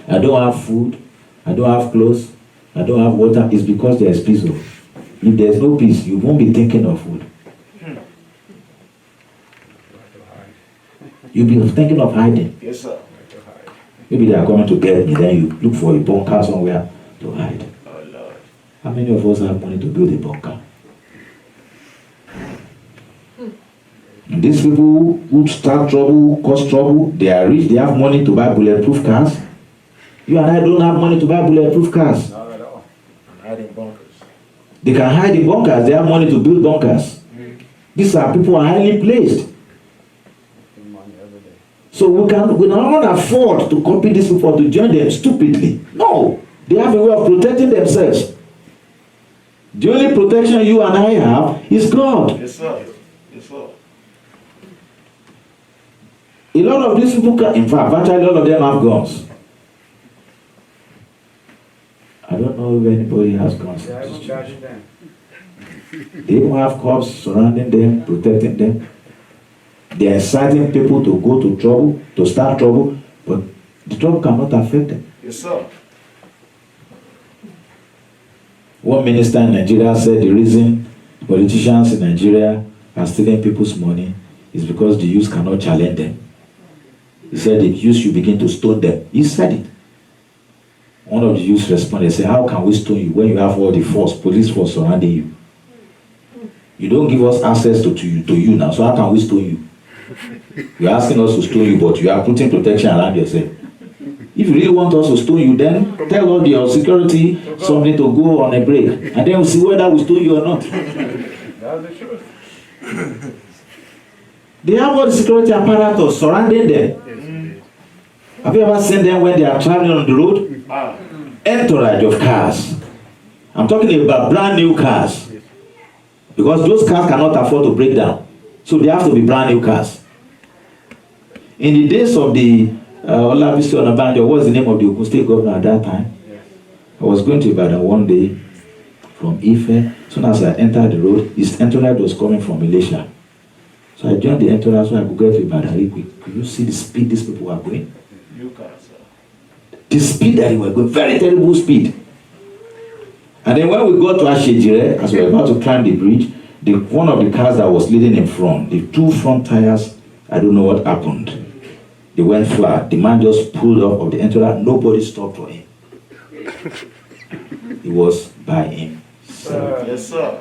Speaker 1: I don't have food. I don't have clothes. I don't have water. It's because there is peace. If there is no peace, you won't be thinking of food. You'll be thinking of hiding.
Speaker 2: Yes, sir.
Speaker 1: Maybe they are coming to get me, then you look for a bunker somewhere to hide.
Speaker 2: Oh, Lord.
Speaker 1: How many of us have money to build a bunker? And these people who start trouble, cause trouble, they are rich, they have money to buy bulletproof cars. You and I don't have money to buy bulletproof cars.
Speaker 2: Not at all. I'm hiding bunkers.
Speaker 1: They can hide in bunkers, they have money to build bunkers. These are people who are highly placed.
Speaker 2: Money every day.
Speaker 1: So we cannot afford to copy these people to join them stupidly. No, they have a way of protecting themselves. The only protection you and I have is God.
Speaker 2: Yes, sir. Yes, sir.
Speaker 1: A lot of these people, in fact, virtually all of them have guns. I don't know if anybody has guns.
Speaker 2: Yeah, I will charge it down.
Speaker 1: They even have cops surrounding them, protecting them. They are inciting people to go to trouble, to start trouble, but the trouble cannot affect them.
Speaker 2: Yes, sir.
Speaker 1: One minister in Nigeria said the reason politicians in Nigeria are stealing people's money is because the youth cannot challenge them. He said the youth should begin to stone them. He said it. One of the youth responded, said, how can we stone you when you have all the police force surrounding you? You don't give us access to you now, so how can we stone you? You're asking us to stone you, but you are putting protection around yourself. If you really want us to stone you, then tell all your security something to go on a break. And then we'll see whether we stone you or not.
Speaker 2: That's the truth.
Speaker 1: They have all the security apparatus surrounding them. Have you ever seen them when they are traveling on the road? Entourage of cars. I'm talking about brand new cars. Because those cars cannot afford to break down. So they have to be brand new cars. In the days of the Olabisi Onabanjo, what was the name of the Ogun State governor at that time? I was going to Ibadan one day from Ife. As soon as I entered the road, his entourage was coming from Malaysia. So I joined the entourage so I could get to Ibadan really quick. Could you see the speed these people were going? The speed that they were going, very terrible speed. And then when we got to Ashejire, as we were about to climb the bridge, one of the cars that was leading in front, the two front tires, I don't know what happened. They went flat. The man just pulled up of the entourage. Nobody stopped for him. It was by him.
Speaker 2: Yes, sir.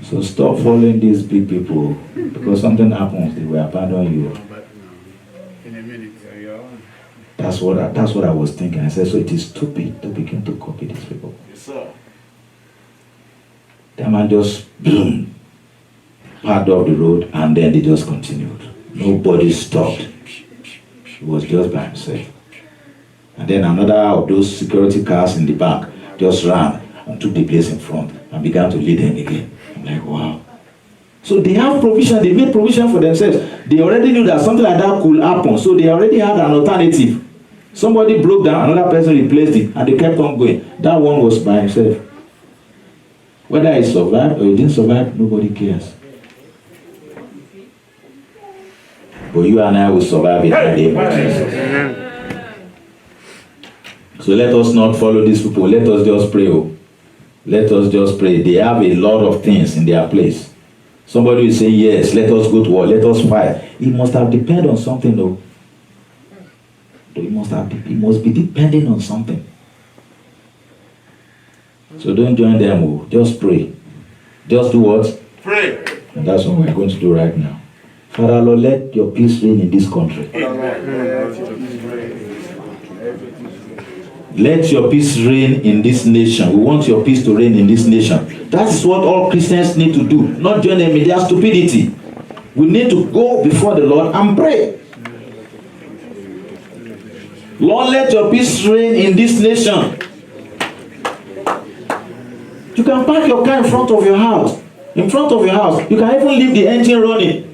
Speaker 1: So stop following these big people, because something happens, they will abandon you.
Speaker 2: In a minute.
Speaker 1: That's what I was thinking. I said, so it is stupid to begin to copy these people.
Speaker 2: Yes, sir.
Speaker 1: That man just boom, parked off the road, and then they just continued. Nobody stopped. He was just by himself. And then another of those security cars in the back just ran and took the place in front and began to lead them again. I'm like, wow. So they have provision, they made provision for themselves. They already knew that something like that could happen, so they already had an alternative. Somebody broke down, another person replaced it, and they kept on going. That one was by himself. Whether he survived or he didn't survive, nobody cares. But you and I will survive in the name of Jesus. So let us not follow these people. Let us just pray. Let us just pray. They have a lot of things in their place. Somebody will say, yes, let us go to war, let us fight. It must have depended on something, though. It must be depending on something. So don't join them. Just pray. Just do what?
Speaker 2: Pray.
Speaker 1: And that's what we're going to do right now. Father Lord, let your peace reign in this country. Let your peace reign in this nation. We want your peace to reign in this nation. That is what all Christians need to do. Not join them in their stupidity. We need to go before the Lord and pray. Lord, let your peace reign in this nation. You can park your car in front of your house. In front of your house. You can even leave the engine running.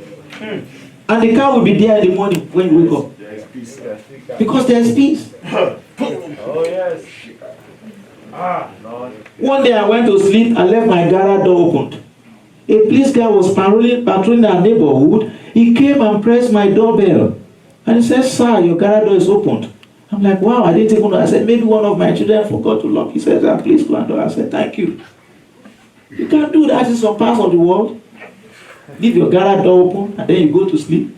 Speaker 1: And the car will be there in the morning when you wake up. Because there is peace.
Speaker 2: Oh, yes. Lord.
Speaker 1: One day I went to sleep and left my garage door opened. A police guy was patrolling our neighborhood. He came and pressed my doorbell. And he said, sir, your garage door is opened. I'm like, wow, I didn't even know. I said, maybe one of my children forgot to lock. He said, please go and do. I said, thank you. You can't do that in some parts of the world. Leave your garage door open and then you go to sleep.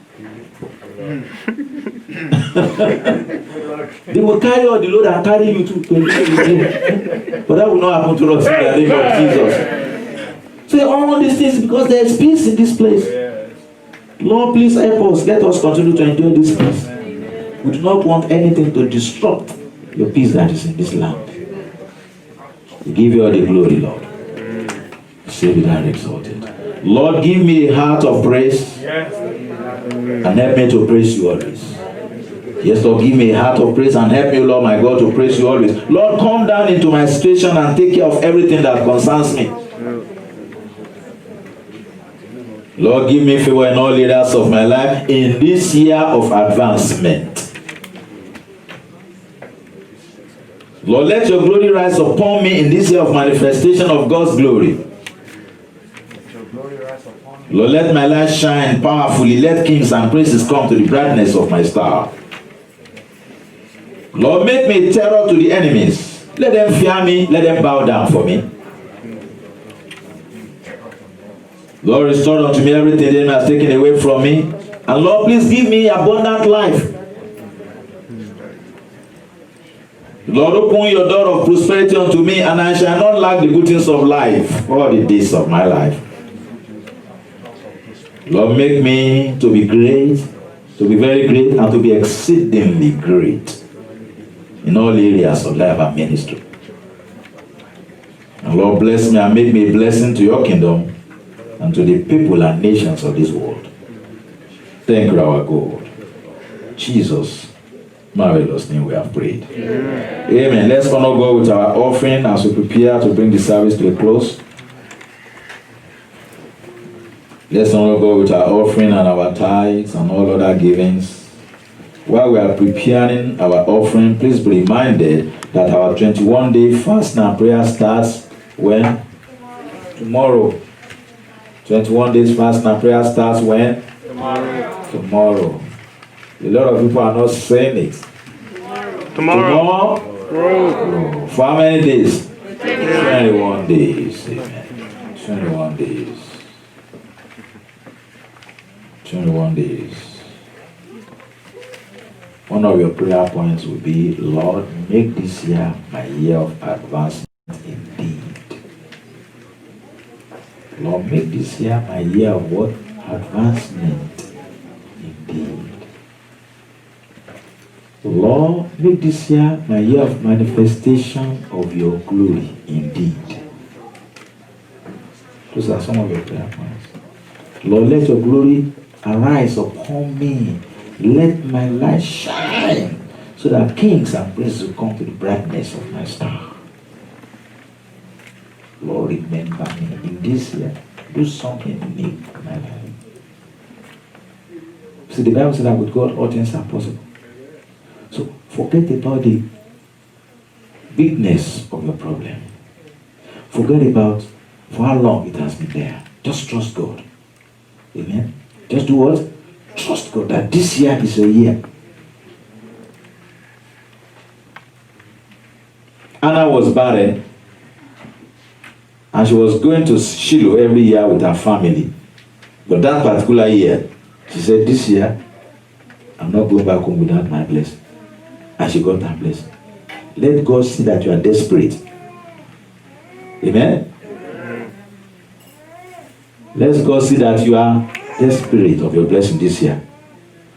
Speaker 1: They will carry all the load and carry you to but that will not happen to us in the name of Jesus. So all these things because there is peace in this place. Lord, please help us. Let us continue to enjoy this peace. We do not want anything to disrupt your peace that is in this land. We give you all the glory, Lord. Save it and exalted. Lord, give me a heart of praise and help me to praise you always. Yes, Lord, give me a heart of praise and help me, Lord, my God, to praise you always. Lord, come down into my situation and take care of everything that concerns me. Lord, give me favor in all areas of my life in this year of advancement. Lord, let your glory rise upon me in this year of manifestation of God's glory. Lord, let my light shine powerfully. Let kings and princes come to the brightness of my star. Lord, make me a terror to the enemies. Let them fear me. Let them bow down for me. Lord, restore unto me everything the enemy has taken away from me. And Lord, please give me abundant life. Lord, open your door of prosperity unto me, and I shall not lack the good things of life all the days of my life. Lord, make me to be great, to be very great, and to be exceedingly great in all areas of life and ministry. And Lord, bless me and make me a blessing to your kingdom and to the people and nations of this world. Thank you, our God. Jesus, marvelous name we have prayed. Amen. Let's honor God with our offering as we prepare to bring the service to a close. Let's honor God with our offering and our tithes and all other givings. While we are preparing our offering, please be reminded that our 21-day fast and prayer starts when? Tomorrow. 21 days fast and prayer starts when? Tomorrow. A lot of people are not saying it. Tomorrow. For how many days? 21 days. Amen. 21 days. 21 days. One of your prayer points will be, Lord, make this year my year of advancement indeed. Lord, make this year my year of what? Advancement indeed. Lord, make this year my year of manifestation of your glory indeed. Those are some of your prayer points. Lord, let your glory arise upon me. Let my light shine so that kings and princes will come to the brightness of my star. Lord, remember me in this year. Do something in my life. See, the Bible says that with God all things are possible. So forget about the bigness of your problem. Forget about for how long it has been there. Just trust God. Amen. Just do what? Trust God that this year is a year. Anna was barren and she was going to Shiloh every year with her family. But that particular year, she said, this year, I'm not going back home without my blessing. And she got her blessing. Let God see that you are desperate. Amen? Let God see that you are desperate of your blessing this year.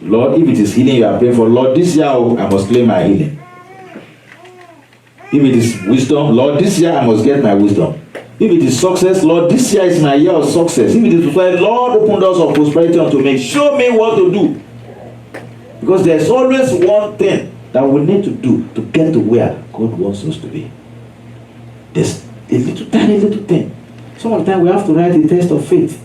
Speaker 1: Lord, if it is healing you are praying for, Lord, this year I must claim my healing. If it is wisdom, Lord, this year I must get my wisdom. If it is success, Lord, this year is my year of success. If it is prosperity, Lord, open doors of prosperity unto me. Show me what to do. Because there's always one thing that we need to do to get to where God wants us to be. There's a little tiny little thing. Some of the time we have to write a test of faith.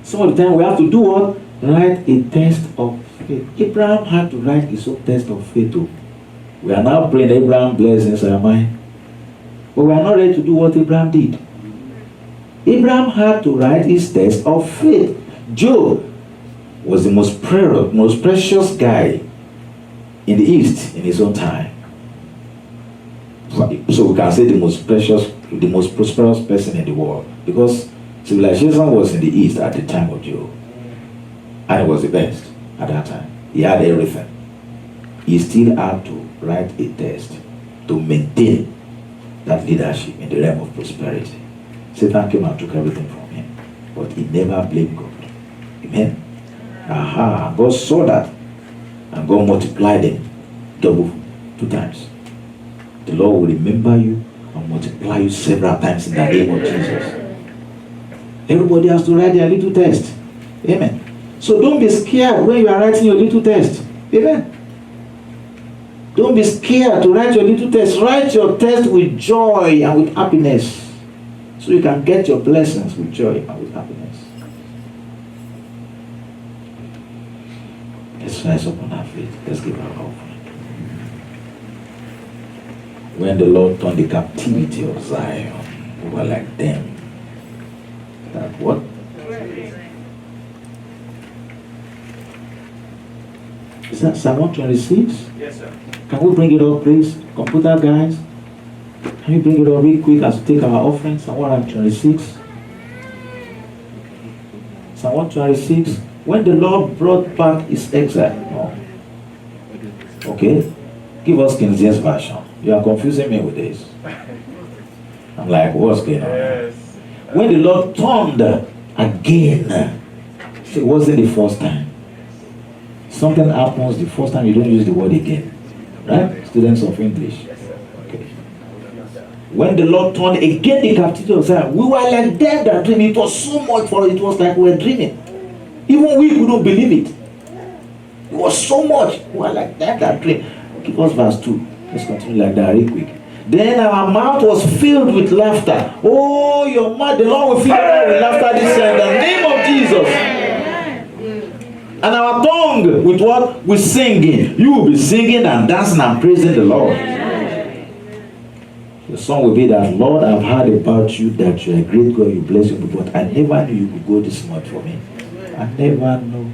Speaker 1: Some of the time we have to do what? Write a test of faith. Abraham had to write his own test of faith too. We are now praying Abraham blessings, am I? But we are not ready to do what Abraham did. Abraham had to write his test of faith. Job was the most precious guy in the East in his own time. So we can say the most precious, the most prosperous person in the world. Because civilization was in the East at the time of Job. And it was the best at that time. He had everything. He still had to write a test to maintain that leadership in the realm of prosperity. Satan came and took everything from him. But he never blamed God. Amen. God saw that. And God multiplied them double 2 times. The Lord will remember you and multiply you several times in the name of Jesus. Everybody has to write their little test. Amen. So don't be scared when you are writing your little test. Amen. Don't be scared to write your little test. Write your test with joy and with happiness. So you can get your blessings with joy and with happiness. Let's rise up on our feet. Let's give our offering. When the Lord turned the captivity of Zion, we were like them. That what? Is that Psalm 126? Yes, sir. Can we bring it up, please? Computer guys? Can you bring it up real quick as we take our offerings? Psalm 126. Psalm 126. When the Lord brought back his exile. No. Okay. Give us King James Version. You are confusing me with this. I'm like, what's going on? Yes. When the Lord turned again, it wasn't the first time. Something happens the first time you don't use the word again. Right? Students of English. Okay. When the Lord turned again the captivity of Zion, we were like them that dream. It was so much for us. It was like we were dreaming. Even we couldn't believe it. It was so much. We were like them that dream. Give us verse 2. Let's continue like that real quick. Then our mouth was filled with laughter. Oh, your mouth, the Lord will fill your mouth with laughter this year in the name of Jesus. And our tongue with what? With singing. You will be singing and dancing and praising the Lord. The song will be that, Lord, I've heard about you, that you're a great God, you bless you, but I never knew you could go this much for me. I never knew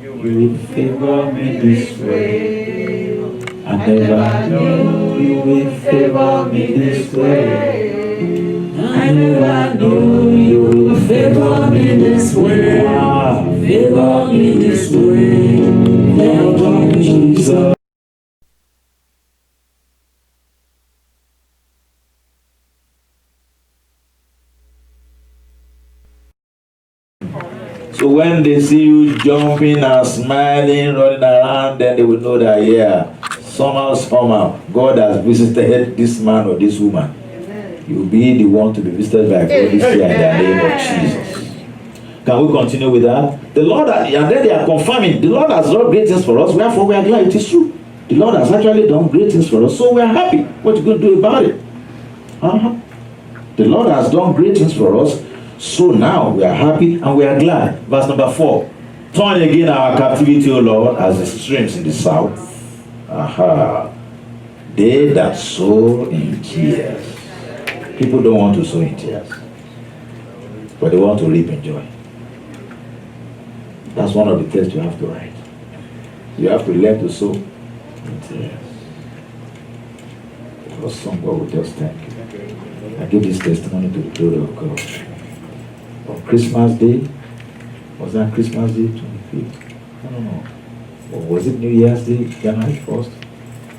Speaker 1: you will favor me this way. I never knew you will favor me this way.
Speaker 3: I never knew you will favor me this way. Favor me this way. Thank you, Jesus.
Speaker 1: So when they see you jumping and smiling, running around, then they will know that, yeah, somehow, God has visited this man or this woman. You'll be the one to be visited by God this year in the name of Jesus. Can we continue with that? The Lord, and then they are confirming, the Lord has done great things for us, wherefore we are glad. It is true. The Lord has actually done great things for us, so we are happy. What are you going to do about it? The Lord has done great things for us, so now we are happy and we are glad. Verse number 4. Turn again our captivity, O Lord, as the streams in the south. They that sow in tears. People don't want to sow in tears, but they want to reap in joy. That's one of the tests you have to write. You have to learn to sow in tears. Because some God will just thank you. I give this testimony to the glory of God. On Christmas Day, was that Christmas Day 25th? No. Or was it New Year's Day, January 1st?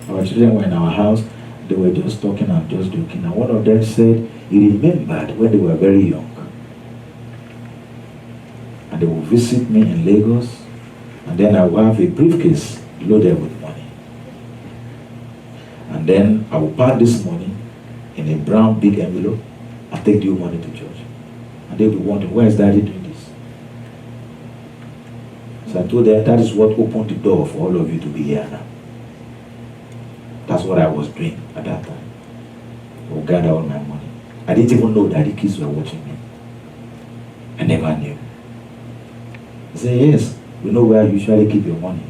Speaker 1: Our children were in our house. They were just talking and just joking. And one of them said he remembered when they were very young. And they will visit me in Lagos. And then I will have a briefcase loaded with money. And then I will pack this money in a brown big envelope and take the money to church. And they will be wondering, why is Daddy doing this? So I told them that is what opened the door for all of you to be here now. That's what I was doing at that time. I would gather all my money. I didn't even know that the kids were watching me. I never knew. I said, yes, we know where you usually keep your money.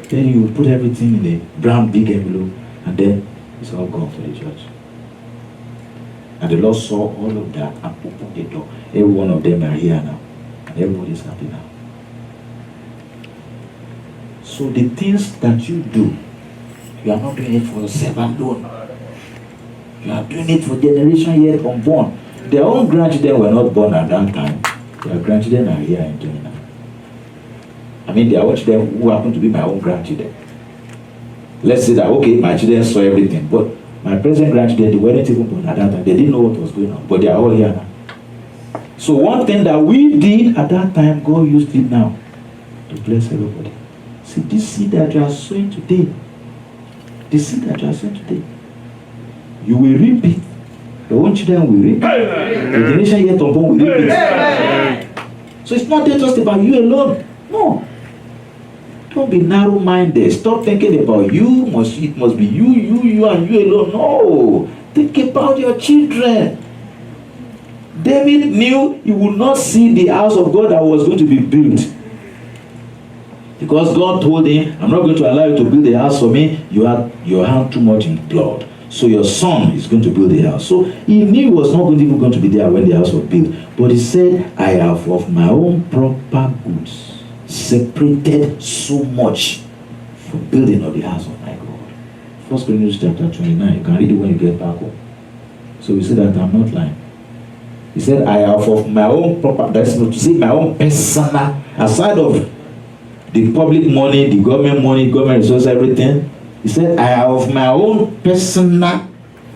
Speaker 1: Then you put everything in a brown big envelope and then it's all gone to the church. And the Lord saw all of that and opened the door. Every one of them are here now. And everybody is happy now. So the things that you do, you are not doing it for yourself alone. You are doing it for generation yet unborn. Their own grandchildren were not born at that time. Their grandchildren are here enjoying now. I mean, they are children who happen to be my own grandchildren. Let's say that, okay, my children saw everything, but my present grandchildren, they weren't even born at that time. They didn't know what was going on, but they are all here now. So one thing that we did at that time, God used it now to bless everybody. See, this seed that you are sowing today, the seed that you are sowing today, you will reap it. Your own children will reap it. The generation yet unborn will reap it. So it's not just about you alone. No. Don't be narrow-minded. Stop thinking about you. It must be you, and you alone. No. Think about your children. David knew he would not see the house of God that was going to be built. Because God told him, I'm not going to allow you to build a house for me. You have your hand too much in blood. So your son is going to build a house. So he knew he was not even going to be there when the house was built. But he said, I have of my own proper goods separated so much for building of the house of my God. 1 Corinthians chapter 29. You can read it when you get back home. So we say that I'm not lying. He said, I have of my own proper, that's not to say my own personal, aside of the public money, the government money, government resources, everything. He said, I have my own personal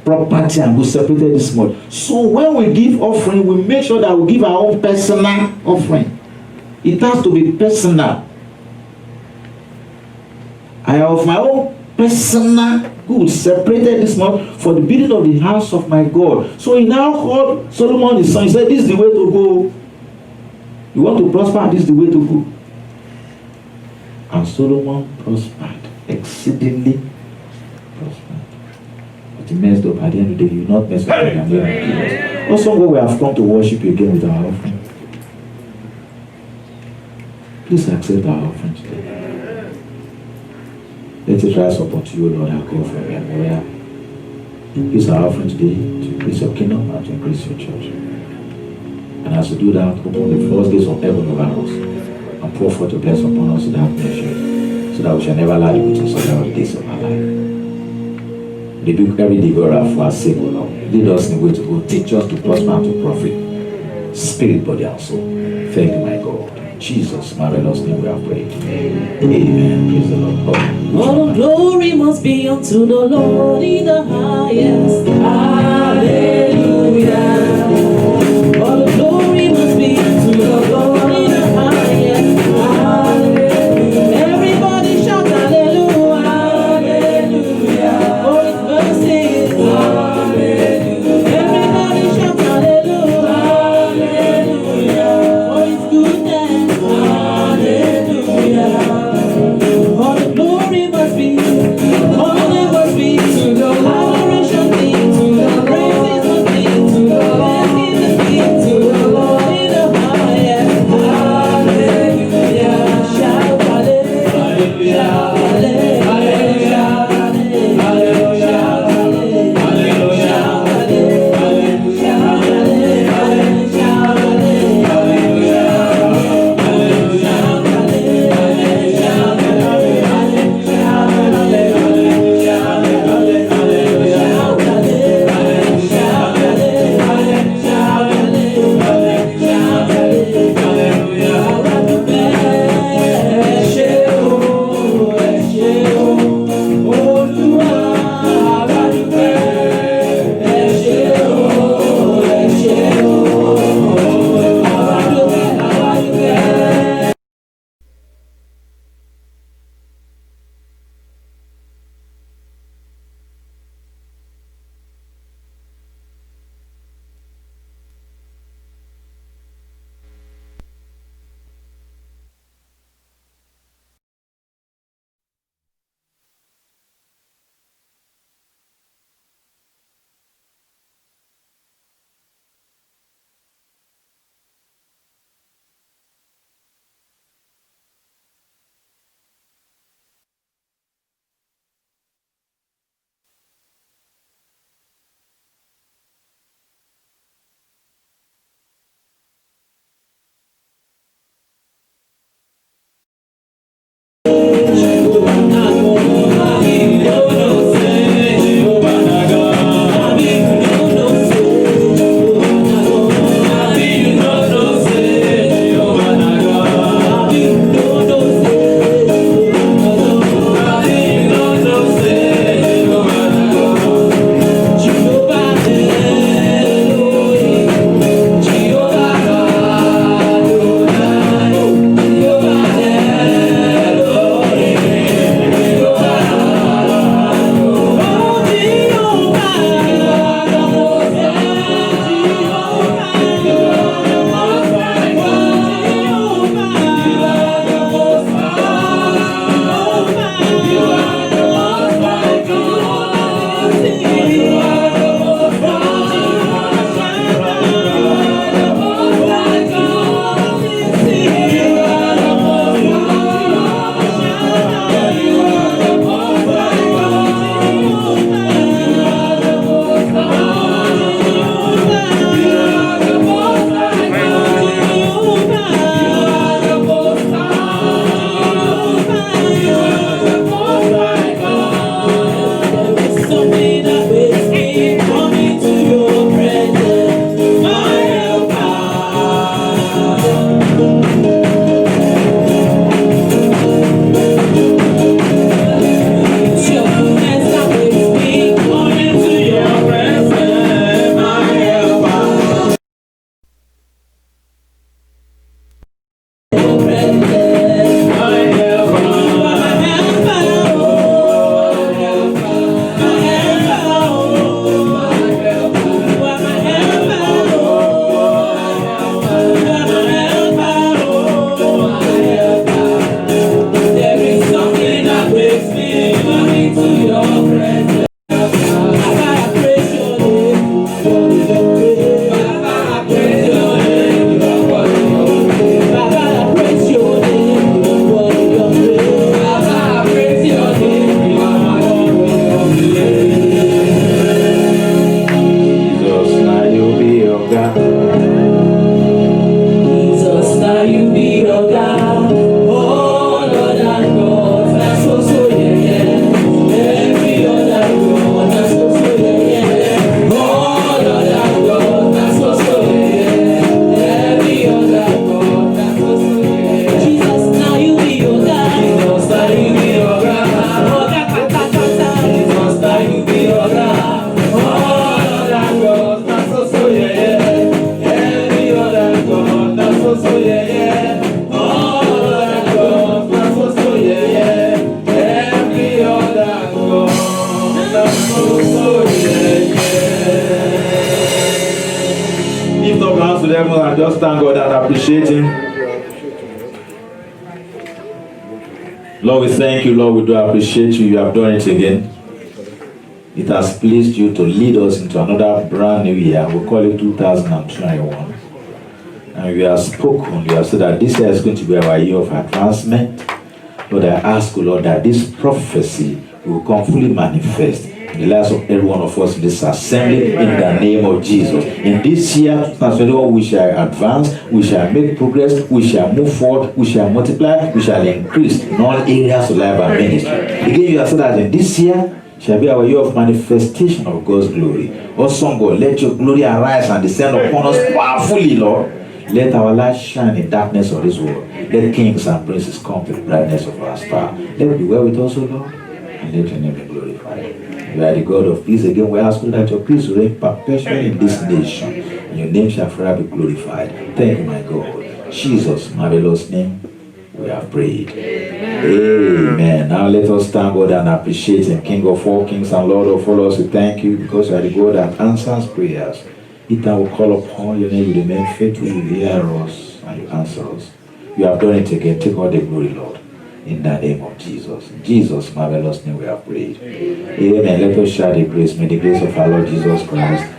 Speaker 1: property and we separated this month. So when we give offering, we make sure that we give our own personal offering. It has to be personal. I have my own personal goods separated this month for the building of the house of my God. So he now called Solomon his son. He said, this is the way to go. You want to prosper, this is the way to go. And Solomon prospered, exceedingly prospered. But he messed up at the end of the day. He will not mess up again. Also, God, we have come to worship you again with our offering. Please accept our offering today. Let it rise up unto you, Lord, our God, for me and Maria. Use our offering today to increase your kingdom and to increase your church. And as we do that, open the first gates of heaven over us and pour forth your blessing upon us without measure, so that we shall never lie with us all the days of our life. Rebuke every devourer for our sake, O Lord. Lead us in the way to go. Teach us to prosper and to profit. Spirit, body, and soul. Thank you, my God. In Jesus' marvelous name we have prayed. Amen. Praise the Lord.
Speaker 3: All the glory must be unto the Lord in the highest. Hallelujah. All the glory must be unto the Lord in the highest. Hallelujah. Everybody shout hallelujah. Hallelujah. For his mercy. Hallelujah. Everybody shout hallelujah. Hallelujah. For his goodness. Hallelujah. All the glory must be, all it must be to the adoration be to the praises must be to the thanksgiving must be to the Lord in the highest. Hallelujah. Shout hallelujah. Hallelujah. Hallelujah. Yeah.
Speaker 1: heaven and just thank God and appreciate Him. Lord, we thank you, Lord. We do appreciate you. You have done it again. It has pleased you to lead us into another brand new year. We call it 2021. And we have spoken, you have said that this year is going to be our year of advancement. Lord, I ask you, Lord, that this prophecy will come fully manifest in the lives of every one of us in this assembly in the name of Jesus. In this year, 2021, we shall advance, we shall make progress, we shall move forward, we shall multiply, we shall increase in all areas of life and ministry. Again, you have said that in this year shall be our year of manifestation of God's glory. Awesome God, let your glory arise and descend upon us powerfully, Lord. Let our light shine in darkness of this world. Let kings and princes come to the brightness of our star. Let it be well with us, O Lord, and let your name be glorified. You are the God of peace. Again, we ask you that your peace will reign perpetually in this nation, and your name shall forever be glorified. Thank you, my God. Jesus' marvelous name, we have prayed. Amen. Now let us thank God and appreciate Him, King of all kings and Lord of all us. We thank you because you are the God that answers prayers. Each time we call upon your name, you remain faithful, you hear us, and you answer us. You have done it again. Take all the glory, Lord, in the name of Jesus. In Jesus' marvelous name we have prayed. Amen. Let us share the grace. May the grace of our Lord Jesus Christ,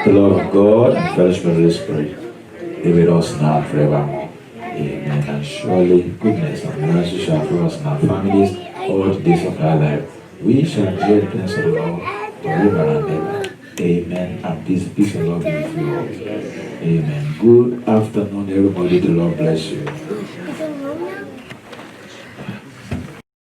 Speaker 1: the love of God, and fellowship of the Holy Spirit be with us now and forevermore. Amen. And surely goodness and mercy shall follow us and our families all the days of our life. We shall enjoy the presence of the Lord forever and ever. Amen. And peace and love be with you all. Amen. Good afternoon, everybody. The Lord bless you.